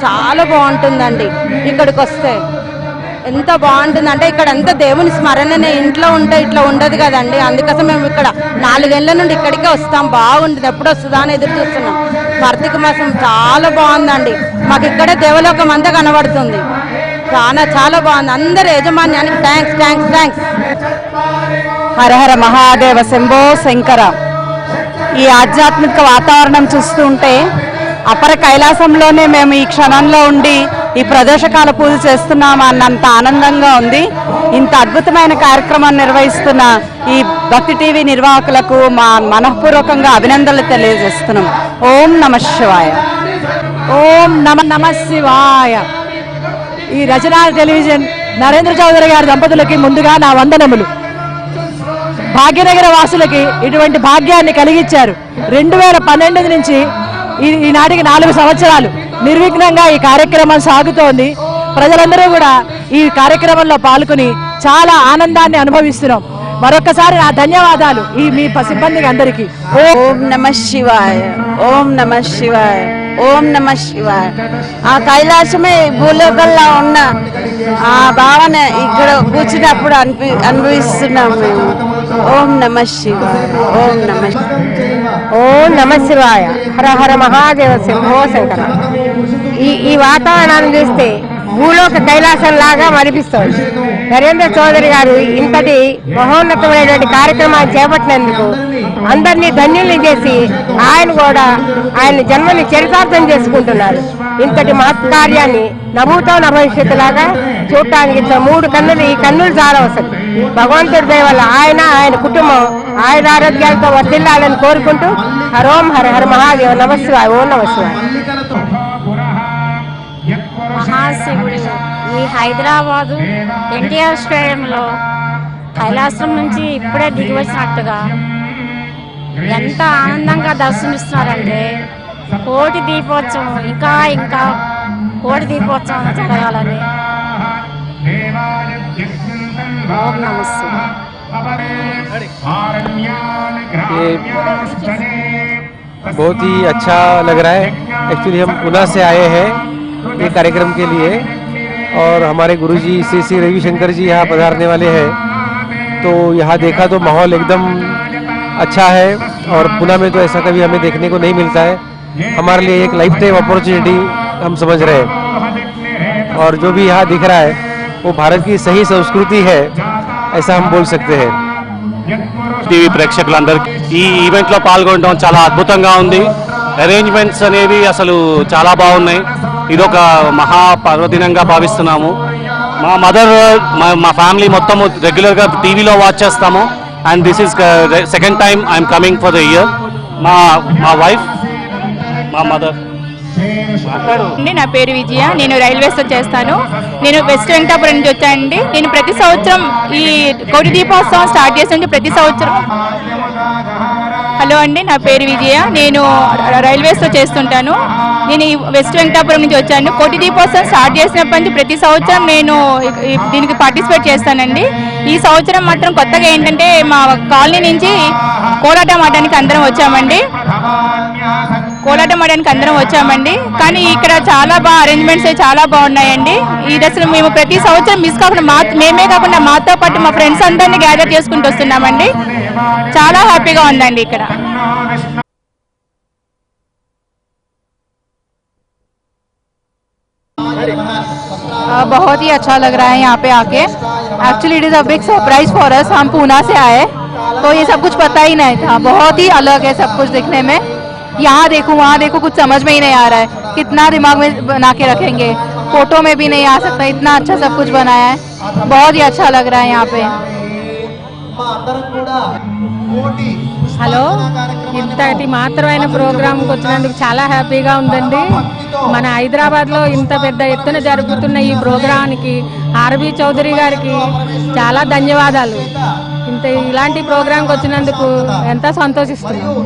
చాలా బాగుంటుందండి ఇక్కడికి వస్తే. ఎంత బాగుంటుందంటే ఇక్కడ అంతా దేవుని స్మరణనే. ఇంట్లో ఉంటే ఇట్లా ఉండదు కదండి. అందుకోసం మేము ఇక్కడ 4 ఏళ్ల నుండి ఇక్కడికే వస్తాం. బాగుంటుంది. ఎప్పుడు వస్తుందా అని ఎదురు చూస్తున్నాం. కార్తీక మాసం చాలా బాగుందండి. మాకు ఇక్కడే దేవలోకం అంతా కనబడుతుంది. చాలా బాగుంది. అందరు యజమాన్యానికి థ్యాంక్స్. హరహర మహాదేవ శంభో శంకర. ఈ ఆధ్యాత్మిక వాతావరణం చూస్తుంటే అపర కైలాసంలోనే మేము ఈ క్షణంలో ఉండి ఈ ప్రదోషకాల పూజ చేస్తున్నాం అన్నంత ఆనందంగా ఉంది. ఇంత అద్భుతమైన కార్యక్రమాన్ని నిర్వహిస్తున్న ఈ భక్తి టీవీ నిర్వాహకులకు మా మనఃపూర్వకంగా అభినందనలు తెలియజేస్తున్నాం. ఓం నమః శివాయ. ఓం నమ శివాయ. ఈ రచన టెలివిజన్ నరేంద్ర చౌదరి గారి దంపతులకి ముందుగా నా వందనములు. భాగ్యనగర వాసులకి ఇటువంటి భాగ్యాన్ని కలిగించారు. 2012 నుంచి ఈనాటికి 4 సంవత్సరాలు నిర్విఘ్నంగా ఈ కార్యక్రమం సాగుతోంది. ప్రజలందరూ కూడా ఈ కార్యక్రమంలో పాల్గొని చాలా ఆనందాన్ని అనుభవిస్తున్నాం. మరొకసారి నా ధన్యవాదాలు ఈ మీ సిబ్బందికి అందరికీ. ఓం నమః శివాయ. ఓం నమః శివాయ. ఓం నమః శివాయ. ఆ కైలాసమే భూలోకంలో ఉన్న ఆ భావన ఇక్కడ కూర్చున్నప్పుడు అనుభవిస్తున్నాం మేము. ఓం నమః శివాయ. ఓం నమః. ఓం నమ శివాయ. హర హర మహాదేవ శంభో శంకర. ఈ వాతావరణాన్ని చూస్తే భూలోక కైలాసం లాగా అనిపిస్తోంది. నరేంద్ర చౌదరి గారు ఇంతటి మహోన్నతమైనటువంటి కార్యక్రమాన్ని చేపట్టినందుకు అందరినీ ధన్యుల్ని చేసి ఆయన జన్మని చరితార్థం చేసుకుంటున్నారు. ఇంతటి మహత్ కార్యాన్ని నభూతో నభవిష్యత్తు లాగా చూడటానికి 3 కన్నులు, ఈ కన్నులు చాలా అవసరం. భగవంతుడి దయ వల్ల ఆయన కుటుంబం ఆయురారోగ్యాలతో వర్ధిల్లాలని కోరుకుంటూ హరోం హర హర మహాదేవ నమ శివాయ. ఓం నమ శివాయ. మహాశివుడు ఈ హైదరాబాదు ఎన్టీఆర్ స్టేడియంలో కైలాసం నుంచి ఇప్పుడే దిగి వచ్చినట్టుగా ఎంత ఆనందంగా దర్శనమిస్తున్నారంటే కోటి దీపోత్సవం ఇంకా ఇంకా కోటి దీపోత్సవం జరగాలని. ఓం నమః శివాయ. बहुत ही अच्छा लग रहा है. एक्चुअली हम पुणे से आए हैं ये कार्यक्रम के लिए और हमारे गुरुजी श्री रविशंकर जी यहाँ पधारने वाले हैं. तो यहाँ देखा तो माहौल एकदम अच्छा है और पुणे में तो ऐसा कभी हमें देखने को नहीं मिलता है. हमारे लिए एक लाइफ टाइम अपॉर्चुनिटी हम समझ रहे हैं. और जो भी यहाँ दिख रहा है वो भारत की सही संस्कृति है ऐसा हम बोल सकते हैं. టీవీ ప్రేక్షకులందరికీ ఈ ఈవెంట్లో పాల్గొనడం చాలా అద్భుతంగా ఉంది. అరేంజ్మెంట్స్ అనేవి అసలు చాలా బాగున్నాయి. ఇదొక మహా పర్వదినంగా భావిస్తున్నాము. మా మదర్ మా ఫ్యామిలీ మొత్తం రెగ్యులర్గా టీవీలో వాచ్ చేస్తాము. And this is second time I'm coming for the year. మా వైఫ్, మా మదర్. నా పేరు విజయ. నేను రైల్వేస్లో చేస్తాను. నేను వెస్ట్ వెంకటాపురం నుంచి వచ్చానండి. నేను ప్రతి సంవత్సరం ఈ కోటి దీపోత్సవం స్టార్ట్ చేసి ప్రతి సంవత్సరం. హలో అండి, నా పేరు విజయ. నేను రైల్వేస్లో చేస్తుంటాను. నేను ఈ వెస్ట్ వెంకటాపురం నుంచి వచ్చాను. కోటి దీపోత్సవం స్టార్ట్ చేసినప్పటి నుంచి ప్రతి సంవత్సరం నేను దీనికి పార్టిసిపేట్ చేస్తానండి. ఈ సంవత్సరం మాత్రం కొత్తగా ఏంటంటే మా కాలనీ నుంచి కోలాటం ఆడడానికి అందరం వచ్చామండి. కానీ ఇక్కడ చాలా బాగా అరేంజ్మెంట్స్ చాలా బాగున్నాయండి. ఇది అసలు మేము ప్రతి సంవత్సరం మిస్ కాకుండా మేమే కాకుండా మాతో పాటు మా ఫ్రెండ్స్ అందరినీ గ్యాదర్ చేసుకుంటూ వస్తున్నామండి. చాలా హ్యాపీగా ఉందండి ఇక్కడ. बहुत ही अच्छा लग रहा है यहाँ पे आके. Actually it is a big surprise for us. हम पूना से आए तो ये सब कुछ पता ही नहीं था. बहुत ही अलग है सब कुछ दिखने में. यहाँ देखो वहाँ देखो कुछ समझ में ही नहीं आ रहा है. कितना दिमाग में बना के रखेंगे, फोटो में भी नहीं आ सकता. इतना अच्छा सब कुछ बनाया है. बहुत ही अच्छा लग रहा है यहाँ पे. హలో, ఇంతటి మాత్రమైన ప్రోగ్రాంకి వచ్చినందుకు చాలా హ్యాపీగా ఉందండి. మన హైదరాబాద్లో ఇంత పెద్ద ఎత్తున జరుగుతున్న ఈ ప్రోగ్రాంకి ఆర్బీ చౌదరి గారికి చాలా ధన్యవాదాలు. ఇలాంటి ప్రోగ్రాంకి వచ్చినందుకు ఎంత సంతోషిస్తున్నాం.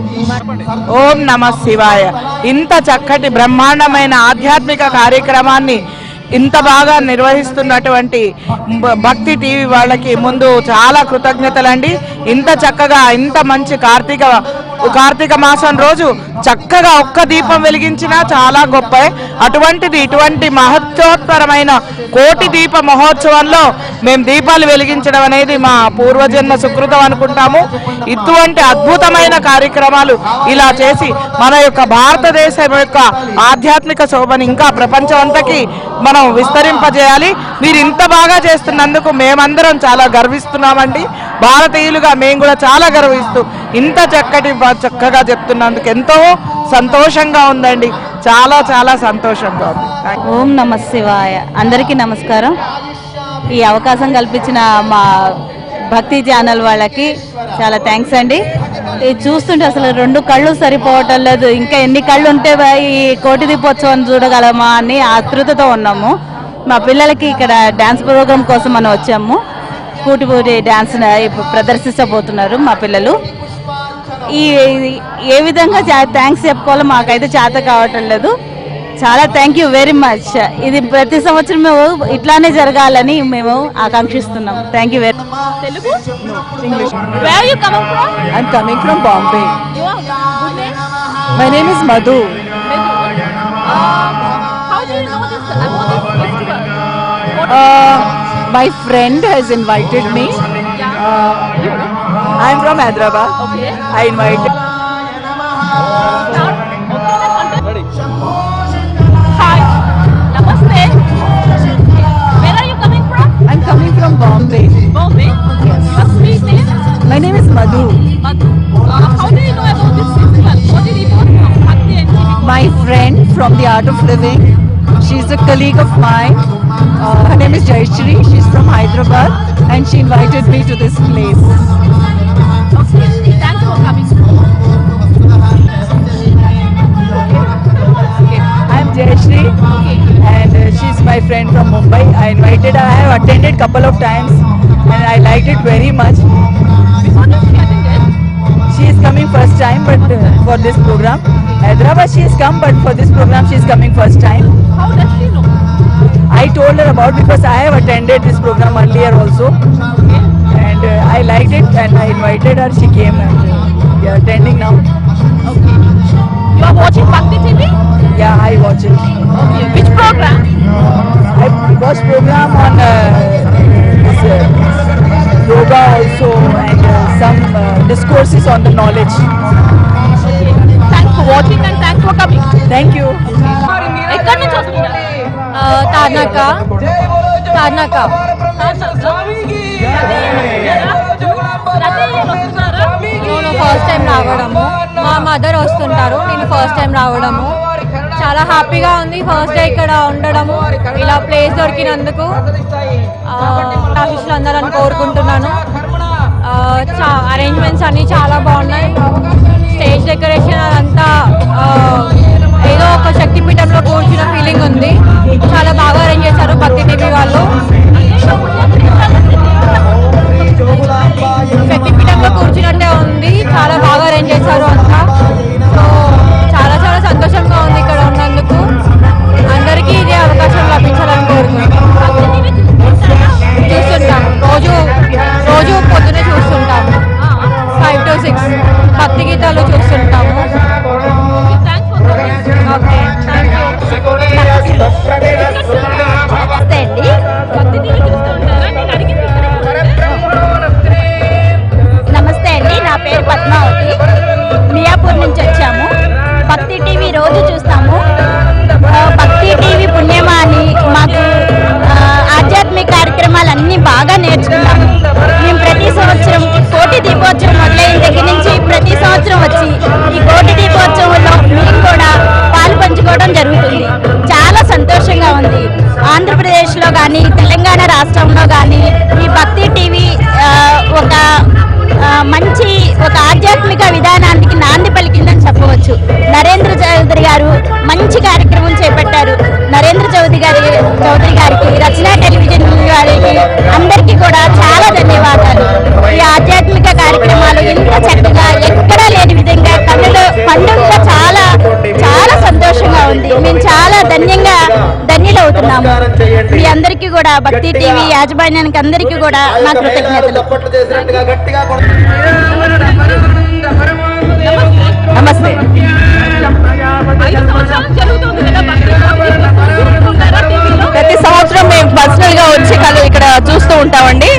ఓం నమః శివాయ. ఇంత చక్కటి బ్రహ్మాండమైన ఆధ్యాత్మిక కార్యక్రమాన్ని ఇంత బాగా నిర్వహిస్తున్నటువంటి భక్తి టీవీ వాళ్ళకి ముందు చాలా కృతజ్ఞతలండి. ఇంత చక్కగా ఇంత మంచి కార్తీక మాసం రోజు చక్కగా ఒక్క దీపం వెలిగించినా చాలా గొప్ప. అటువంటిది ఇటువంటి మహోత్సవపరమైన కోటి దీప మహోత్సవంలో మేము దీపాలు వెలిగించడం అనేది మా పూర్వజన్మ సుకృతం అనుకుంటాము. ఇటువంటి అద్భుతమైన కార్యక్రమాలు ఇలా చేసి మన యొక్క భారతదేశం యొక్క ఆధ్యాత్మిక శోభని ఇంకా ప్రపంచం అంతకి మనం విస్తరింపజేయాలి. మీరు ఇంత బాగా చేస్తున్నందుకు మేమందరం చాలా గర్విస్తున్నామండి. భారతీయులుగా మేము కూడా చాలా గర్విస్తూ ఇంత చక్కటి చక్కగా చెప్తున్నందుకు ఎంతో సంతోషంగా ఉందండి. చాలా చాలా సంతోషంగా ఉంది. ఓం నమ శివాయ. అందరికీ నమస్కారం. ఈ అవకాశం కల్పించిన మా భక్తి ఛానల్ వాళ్ళకి చాలా థ్యాంక్స్ అండి. ఇది చూస్తుంటే అసలు 2 కళ్ళు సరిపోవటం లేదు. ఇంకా ఎన్ని కళ్ళు ఉంటే ఈ కోటి దీపోత్సవం చూడగలమా అని ఆతృతతో ఉన్నాము. మా పిల్లలకి ఇక్కడ డ్యాన్స్ ప్రోగ్రాం కోసం మనం వచ్చాము. కూటిపూటి డ్యాన్స్ ప్రదర్శించబోతున్నారు మా పిల్లలు. ఏ విధంగా థ్యాంక్స్ చెప్పుకోవాలో మాకైతే చేత కావటం లేదు. చాలా థ్యాంక్ యూ వెరీ మచ్. ఇది ప్రతి సంవత్సరం మేము ఇట్లానే జరగాలని మేము ఆకాంక్షిస్తున్నాం. Thank you very I'm coming from Bombay. My name is Madhu. How do you know this about this festival? My friend has invited me. I'm from Hyderabad. Okay. I invited. Hi. Namaste. Where are you coming from? I'm coming from Bombay. Bombay. Yes. Your street name? My name is Madhu. Madhu. How do you know about this festival? What did you know? Bhakti and Civic. My friend from the Art of Living. She's a colleague of mine. Her name is Jayashri. She's from Hyderabad and she invited me to this place. Okay. Thanks for coming. I'm Jayashri and she's my friend from Mumbai. I invited her. I have attended couple of times and I liked it very much. Before that she attended? She is coming first time but for this program. Hyderabad she has come but for this program she is coming first time. How does she know? I told her about because I have attended this program earlier also and I liked it and I invited her. She came and we are attending now. Okay. You are watching Bhakti TV? Yeah, I watch it. Okay. Which program? I watch program on this, yoga also and some discourses on the knowledge. Okay. Thanks for watching and thanks for coming. Thank you. ఎక్కడి నుంచి వస్తున్నారు? తార్నాక నేను ఫస్ట్ టైం రావడము, మా మదర్ వస్తుంటారు, నేను ఫస్ట్ టైం రావడము చాలా హ్యాపీగా ఉంది. ఫస్ట్ డే ఇక్కడ ఉండడము, ఇలా ప్లేస్ దొరికినందుకు ఆశీస్సులు అందాలని కోరుకుంటున్నాను. అరేంజ్మెంట్స్ అన్నీ చాలా బాగున్నాయి. స్టేజ్ డెకరేషన్ అదంతా ఏదో ఒక శక్తిపీఠంలో కూర్చున్న ఫీలింగ్ ఉంది. చాలా బాగా అరేంజ్ చేశారు భక్తి టీవీ వాళ్ళు. శక్తిపీఠంలో కూర్చున్నట్టే ఉంది, చాలా బాగా అరేంజ్ చేశారు అంతా. సో చాలా చాలా సంతోషంగా ఉంది ఇక్కడ ఉన్నందుకు. అందరికీ ఇదే అవకాశం లభించాలని కోరుకుంటున్నాం. చూస్తుంటాం, రోజు పొద్దునే చూస్తుంటాము. 5 to 6 భక్తి గీతాలు చూస్తుంటాము. Okay, thank you. నమస్తే అండి, నా పేరు పద్మావతి. మియాపూర్ నుంచి వచ్చాము. భక్తి టీవీ రోజు చూస్తాము. భక్తి టీవీ పుణ్యమా అని మాకు ఆధ్యాత్మిక కార్యక్రమాలన్నీ బాగా నేర్చుకున్నాము. మేము ప్రతి సంవత్సరం కోటి దీపోత్సవం మొదలైన దగ్గర నుంచి ప్రతి సంవత్సరం వచ్చి ఈ కోటి దీపోత్సవంలో మేము కూడా పాలు పంచుకోవడం జరుగుతుంది. చాలా సంతోషంగా ఉంది. ఆంధ్రప్రదేశ్లో కానీ తెలంగాణ రాష్ట్రంలో కానీ ఈ భక్తి టీవీ ఒక మంచి ఆధ్యాత్మిక విధానానికి నాంది పలికిందని చెప్పవచ్చు. నరేంద్ర చౌదరి గారు మంచి కార్యక్రమం చేపట్టారు. నరేంద్ర చౌదరి గారికి, రచనా టెలివిజన్ వారికి అందరికీ కూడా చాలా ధన్యవాదాలు. ఈ ఆధ్యాత్మిక కార్యక్రమాలు ఇంత చక్కగా ఎక్కడా లేని విధంగా పండుగగా చాలా చాలా సంతోషంగా ఉంది. మేము చాలా ధన్యులవుతున్నాము. మీ అందరికీ కూడా భక్తి టీవీ యాజమాన్యానికి అందరికీ కూడా నా కృతజ్ఞతలు. నమస్తే. ప్రతి సంవత్సరం మేము పర్సనల్ గా వచ్చి ఇక్కడ చూస్తూ ఉంటామండి.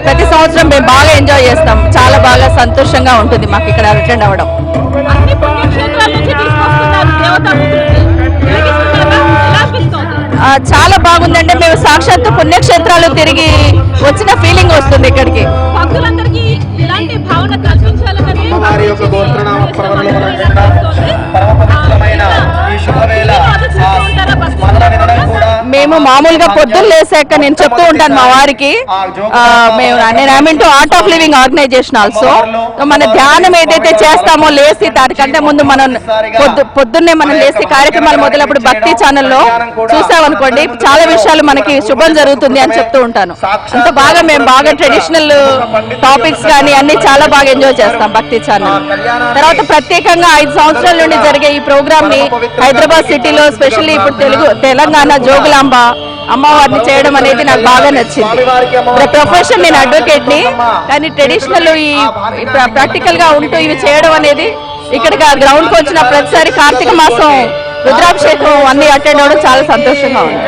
ప్రతి సంవత్సరం మేము బాగా ఎంజాయ్ చేస్తాం. చాలా బాగా సంతోషంగా ఉంటుంది మాకు ఇక్కడ అటెండ్ అవ్వడం. చాలా బాగుందండి. మేము సాక్షాత్తు పుణ్యక్షేత్రాలు తిరిగి వచ్చిన ఫీలింగ్ వస్తుంది ఇక్కడికి. భక్తులందరికీ ఇలాంటి భావన కల్పించాలని వారి యొక్క గోత్రనామ ప్రవరణ పరమపవిత్రమైన ఈ శుభవేళ మేము మామూలుగా పొద్దున్న లేసాక నేను చెప్తూ ఉంటాను మా వారికి, నేను I Art of Living organisation also. మన ధ్యానం ఏదైతే చేస్తామో లేసి దానికంటే ముందు మనం పొద్దున్నే మనం లేసి కార్యక్రమాలు మొదలప్పుడు భక్తి ఛానల్లో చూసామనుకోండి చాలా విషయాలు మనకి శుభం జరుగుతుంది అని చెప్తూ ఉంటాను. అంత బాగా మేము బాగా ట్రెడిషనల్ టాపిక్స్ కానీ అన్ని చాలా బాగా ఎంజాయ్ చేస్తాం భక్తి ఛానల్. తర్వాత ప్రత్యేకంగా 5 సంవత్సరాల నుండి జరిగే ఈ ప్రోగ్రామ్ ని హైదరాబాద్ సిటీలో స్పెషల్లీ ఇప్పుడు తెలంగాణ జోగులాంబ అమ్మవారిని చేయడం అనేది నాకు బాగా నచ్చింది. ప్రొఫెషన్ నేను అడ్వకేట్ ని, కానీ ట్రెడిషనల్ ఈ ప్రాక్టికల్ గా ఉంటూ ఇవి చేయడం అనేది ఇక్కడికి గ్రౌండ్ కు వచ్చిన ప్రతిసారి కార్తీక మాసం రుద్రాభిషేకం అన్ని అటెండ్ అవ్వడం చాలా సంతోషంగా ఉంది.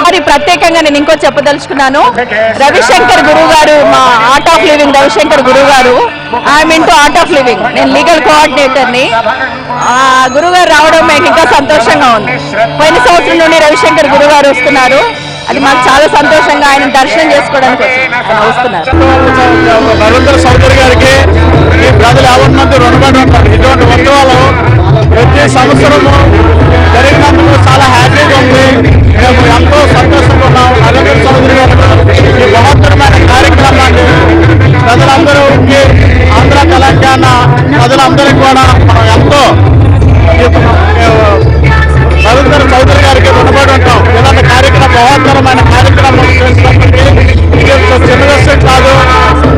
మరి ప్రత్యేకంగా నేను ఇంకో చెప్పదలుచుకున్నాను, రవిశంకర్ గురువు గారు, మా ఆర్ట్ ఆఫ్ లివింగ్ రవిశంకర్ గురువు గారు, I'm into art of living, నేను లీగల్ కోఆర్డినేటర్ ని. గురువు గారు రావడం మీకు ఇంకా సంతోషంగా ఉంది. పోయిన సంవత్సరం నుండి రవిశంకర్ గురువు గారు వస్తున్నారు, అది మాకు చాలా సంతోషంగా ఆయన దర్శనం చేసుకోవడానికి వస్తున్నారు. నరేంద్ర చౌదరి గారికి ఈ ప్రజలు ఎవరి మంది రుణపడి ఉంటారు. ఇటువంటి ఉత్సవాలు ప్రతి సంవత్సరము జరిగినందుకు చాలా హ్యాపీగా ఉంది. మేము ఎంతో సంతోషంగా ఉన్నాం. నరేంద్ర చౌదరి గారు ఈ మహత్తరమైన కార్యక్రమాన్ని ప్రజలందరూ ఆంధ్ర తెలంగాణ ప్రజలందరికీ కూడా మనం ఎంతో నరేంద్ర చౌదరి గారికి రుణపడి ఉంటాం. ఇలాంటి కార్యక్రమం మహోత్తరమైన కార్యక్రమం చేసినప్పటికీ ఇది చిన్న విషయం కాదు.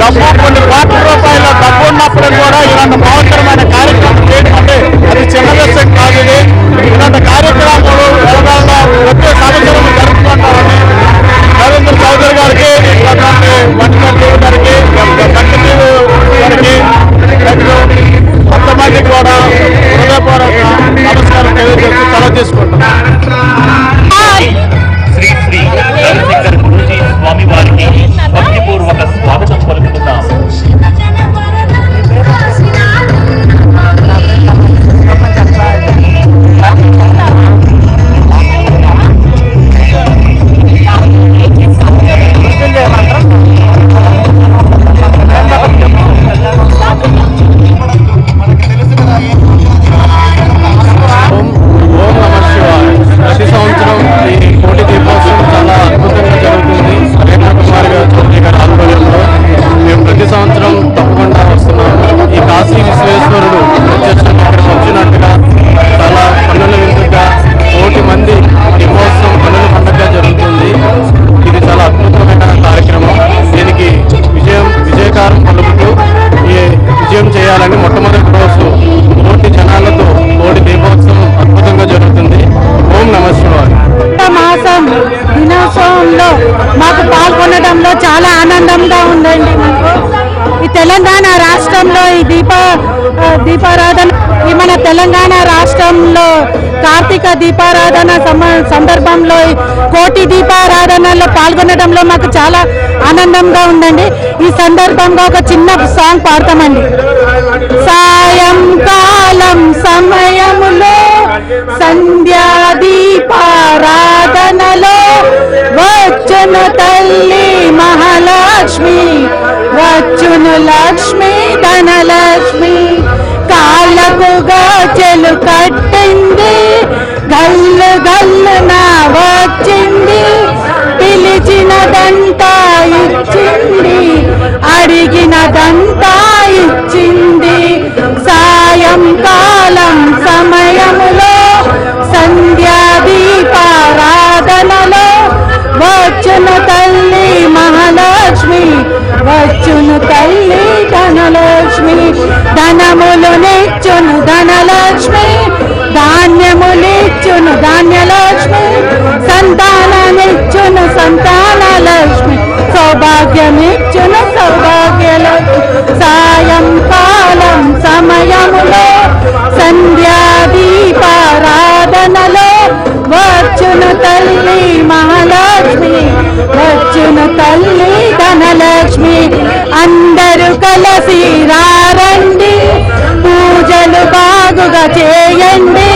డబ్బు కొన్ని కోట్ల రూపాయల డబ్బు ఉన్నప్పుడు కూడా ఇలాంటి మహోత్తరమైన కార్యక్రమం చేయడం అంటే అది చిన్న విషయం కాదు. ఇది ఇలాంటి కార్యక్రమాలు ఎలగాల్లో ప్రతి సంవత్సరం జరుపుకుంటామని నరేంద్ర చౌదరి గారికి, వంటగడ్డి గారికి, గారికి కొంతమందికి కూడా హృదయపూర్వక నమస్కారం తెలియజేస్తూ సెలవు తీసుకుంటున్నాం. శ్రీ శ్రీ రవిశంకర్ గురూజీ స్వామి వారికి భక్తిపూర్వక స్వాగతం పలుకుతున్నాం. ప్రతి సంవత్సరం ఈ కోటి దీపోత్సవం చాలా అద్భుతంగా జరుగుతుంది. నరేంద్ర కుమార్ చౌదరి గారి ఆధ్వర్యంలో మేము ప్రతి సంవత్సరం తప్పకుండా వస్తున్నాము. ఈ కాశీ విశ్వేశ్వరుడు ప్రత్యక్షంగా ఇక్కడికి వచ్చినట్టుగా చాలా కన్నుల విందుగా కోటి మంది దీపోత్సవం కన్నుల పండుగగా జరుగుతుంది. ఇది చాలా అద్భుతమైన కార్యక్రమం. దీనికి విజయకారం పలుకుతూ ఈ విజయం చేయాలని మొట్టమొదటి రోజు కోటి జనాలతో కోటి దీపోత్సవం అద్భుతంగా జరుగుతుంది. ఓం నమ శివాయ. మాసం దినోత్సవంలో మాకు పాల్గొనడంలో చాలా ఆనందంగా ఉందండి. మాకు ఈ తెలంగాణ రాష్ట్రంలో ఈ దీపారాధన మన తెలంగాణ రాష్ట్రంలో కార్తీక దీపారాధన సందర్భంలో కోటి దీపారాధనలో పాల్గొనడంలో మాకు చాలా ఆనందంగా ఉందండి. ఈ సందర్భంగా ఒక చిన్న సాంగ్ పాడతామండి. సాయంకాలం సమయములో సంధ్యా దీపారాధనలో వచ్చును తల్లి మహాలక్ష్మి, వచ్చును లక్ష్మి ధనలక్ష్మి, కాళ్ళకు గాచెలు కట్టింది, గల్లు గల్లున వచ్చింది, పిలిచినదంతా ఇచ్చింది, అడిగినదంతా ఇచ్చింది. సాయంకాలం సమయములో సంధ్యా దీపారాధనలో వచ్చును తల్లి మహాలక్ష్మి, వచ్చును తల్లి ధనలక్ష్మి, ధనములు నిచ్చును ధనలక్ష్మి, ధాన్యములిచ్చును ధాన్యలక్ష్మి, సంతానమిచ్చును సంతానలక్ష్మి, సౌభాగ్యమిచ్చును సౌభాగ్యలక్ష్మి. సాయంకాలం సమయములో సంధ్యా దీపారాధనలో వచ్చును తల్లి మహాలక్ష్మి, వచ్చును తల్లి ధనలక్ష్మి. అందరూ కలసి రారండి, పూజలు బాగుగా చేయండి,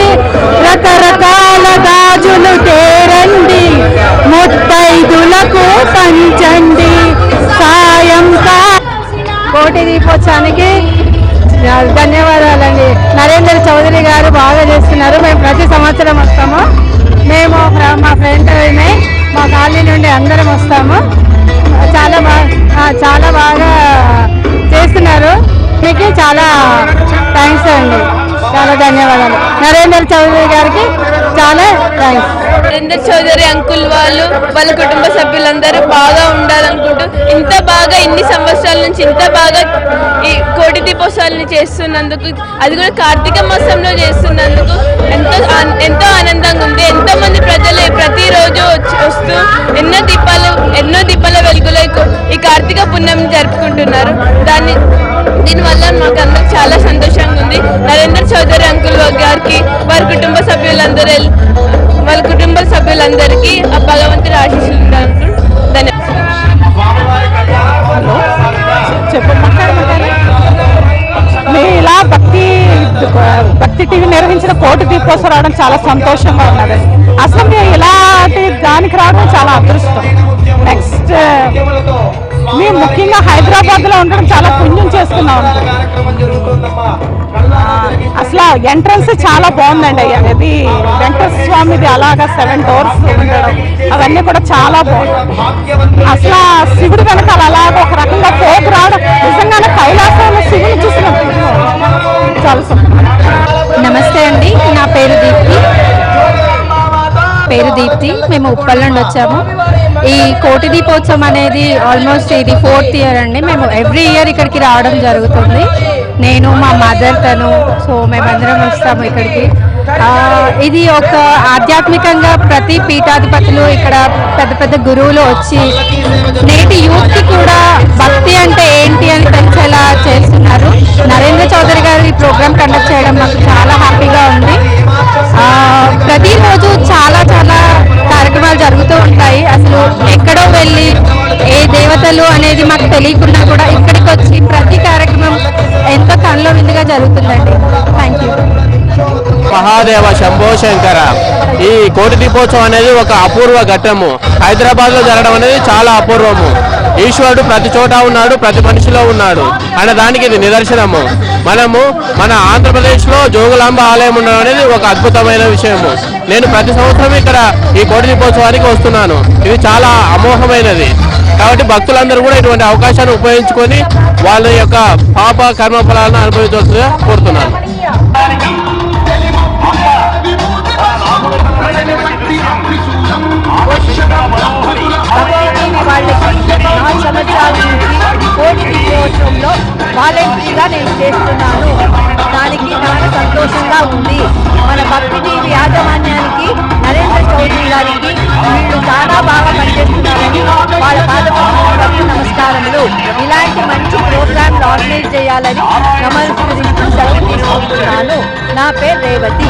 రకరకాల గాజులు తేరండి, ముత్తైదులకు పంచండి. సాయంకాలం కోటి కోటి దీపోత్సవానికి ధన్యవాదాలండి. నరేంద్ర చౌదరి గారు బాగా చేస్తున్నారు. మేము ప్రతి సంవత్సరం వస్తాము. మేము మా ఫ్రెండ్ మా కాలనీ నుండి అందరం వస్తాము. చాలా బాగా చేస్తున్నారు. మీకు చాలా థ్యాంక్స్ అండి. చాలా ధన్యవాదాలు. నరేంద్ర చౌదరి గారికి చాలా థ్యాంక్స్. నరేంద్ర చౌదరి అంకుల్ వాళ్ళ కుటుంబ సభ్యులందరూ బాగా ఉండాలనుకుంటూ ఇంత బాగా ఇన్ని సంవత్సరాల నుంచి ఇంత బాగా ఈ కోటి దీపోత్సవాలను చేస్తున్నందుకు, అది కూడా కార్తీక మాసంలో చేస్తున్నందుకు ఎంతో ఆనందంగా ఉంది. ఎంతో మంది ప్రజలు ప్రతిరోజు వస్తూ ఎన్నో దీపాల వెలుగులో ఈ కార్తీక పుణ్యం జరుపుకుంటున్నారు. దీనివల్ల మాకు అందరికి చాలా సంతోషంగా ఉంది. నరేంద్ర చౌదరి అంకుల్ గారికి వాళ్ళ కుటుంబ సభ్యులందరికీ ఆ భగవంతుడి ఆశీస్సులు మేము ఇలా భక్తి టీవీ నిర్వహించిన కోటి దీపోత్సవం రావడం చాలా సంతోషంగా ఉన్నది. అసలు మేము ఇలాంటి దానికి రావడం చాలా అదృష్టం. నెక్స్ట్ మేము ముఖ్యంగా హైదరాబాద్ లో ఉండడం చాలా పుణ్యం చేసుకున్నాం. అసలు ఎంట్రన్స్ చాలా బాగుందండి. అది వెంకటేశ్వర స్వామిది అలాగా 7 doors ఉండడం అవన్నీ కూడా చాలా బాగుంది. అసలు శివుడు వెనకాల అలాగ ఒక రకంగా పోకు రావడం నిజంగానే కైలాసంలో శివుని చూసినప్పుడు చాలా సంతోషం. నమస్తే అండి, నా పేరు దీప్తి. మేము ఉప్పల్ నుండి వచ్చాము. ఈ కోటి దీపోత్సవం అనేది ఆల్మోస్ట్ ఇది 4th ఇయర్ అండి. మేము ఎవ్రీ ఇయర్ ఇక్కడికి రావడం జరుగుతుంది. నేను మా మదర్ సో మేమందరం వస్తాము ఇక్కడికి. ఇది ఒక ఆధ్యాత్మికంగా ప్రతి పీఠాధిపతులు ఇక్కడ పెద్ద పెద్ద గురువులు వచ్చి నేటి యూత్కి కూడా భక్తి అంటే ఏంటి అని తెలిసేలా చేస్తున్నారు. నరేంద్ర చౌదరి గారు ఈ ప్రోగ్రామ్ కండక్ట్ చేయడం మాకు చాలా హ్యాపీగా ఉంది. ప్రతిరోజు చాలా కార్యక్రమాలు జరుగుతూ ఉంటాయి. అసలు ఎక్కడో వెళ్ళి ఏ దేవతలు అనేది మాకు తెలియకుండా కూడా ఇక్కడికి వచ్చి ప్రతి కార్యక్రమం ఎంతో కళ్ళలో విందుగా జరుగుతుందండి. Thank you. మహాదేవ శంభో శంకర. ఈ కోటి దీపోత్సవం అనేది ఒక అపూర్వ ఘట్టము. హైదరాబాద్ లో జరగడం అనేది చాలా అపూర్వము. ఈశ్వరుడు ప్రతి చోట ఉన్నాడు, ప్రతి మనిషిలో ఉన్నాడు అనే దానికి ఇది నిదర్శనము. మన ఆంధ్రప్రదేశ్ లో జోగులాంబ ఆలయం ఉండడం అనేది ఒక అద్భుతమైన విషయము. నేను ప్రతి సంవత్సరం ఇక్కడ ఈ కోటి దీపోత్సవానికి వస్తున్నాను. ఇది చాలా అమోఘమైనది. కాబట్టి భక్తులందరూ కూడా ఇటువంటి అవకాశాన్ని ఉపయోగించుకొని వాళ్ళ యొక్క పాప కర్మ ఫలాలను అనుభవించవలసిందిగా కోరుతున్నాను. వాళ్ళకి 4 సంవత్సరాల నుంచి కోటి దీపోత్సవంలో వాలంటీర్గా నేను చేస్తున్నాను. దానికి చాలా సంతోషంగా ఉంది. మన భక్తి టీవీ యాజమాన్యానికి, నరేంద్ర చౌదరి గారికి వీళ్ళు చాలా బాగా పనిచేస్తున్నారని వాళ్ళ పాదపూర్వక నమస్కారములు. ఇలాంటి మంచి ప్రోగ్రాంలు ఆర్గనైజ్ చేయాలని నమస్కరిస్తూ సెలవు తీసుకుంటున్నాను. నా పేరు రేవతి.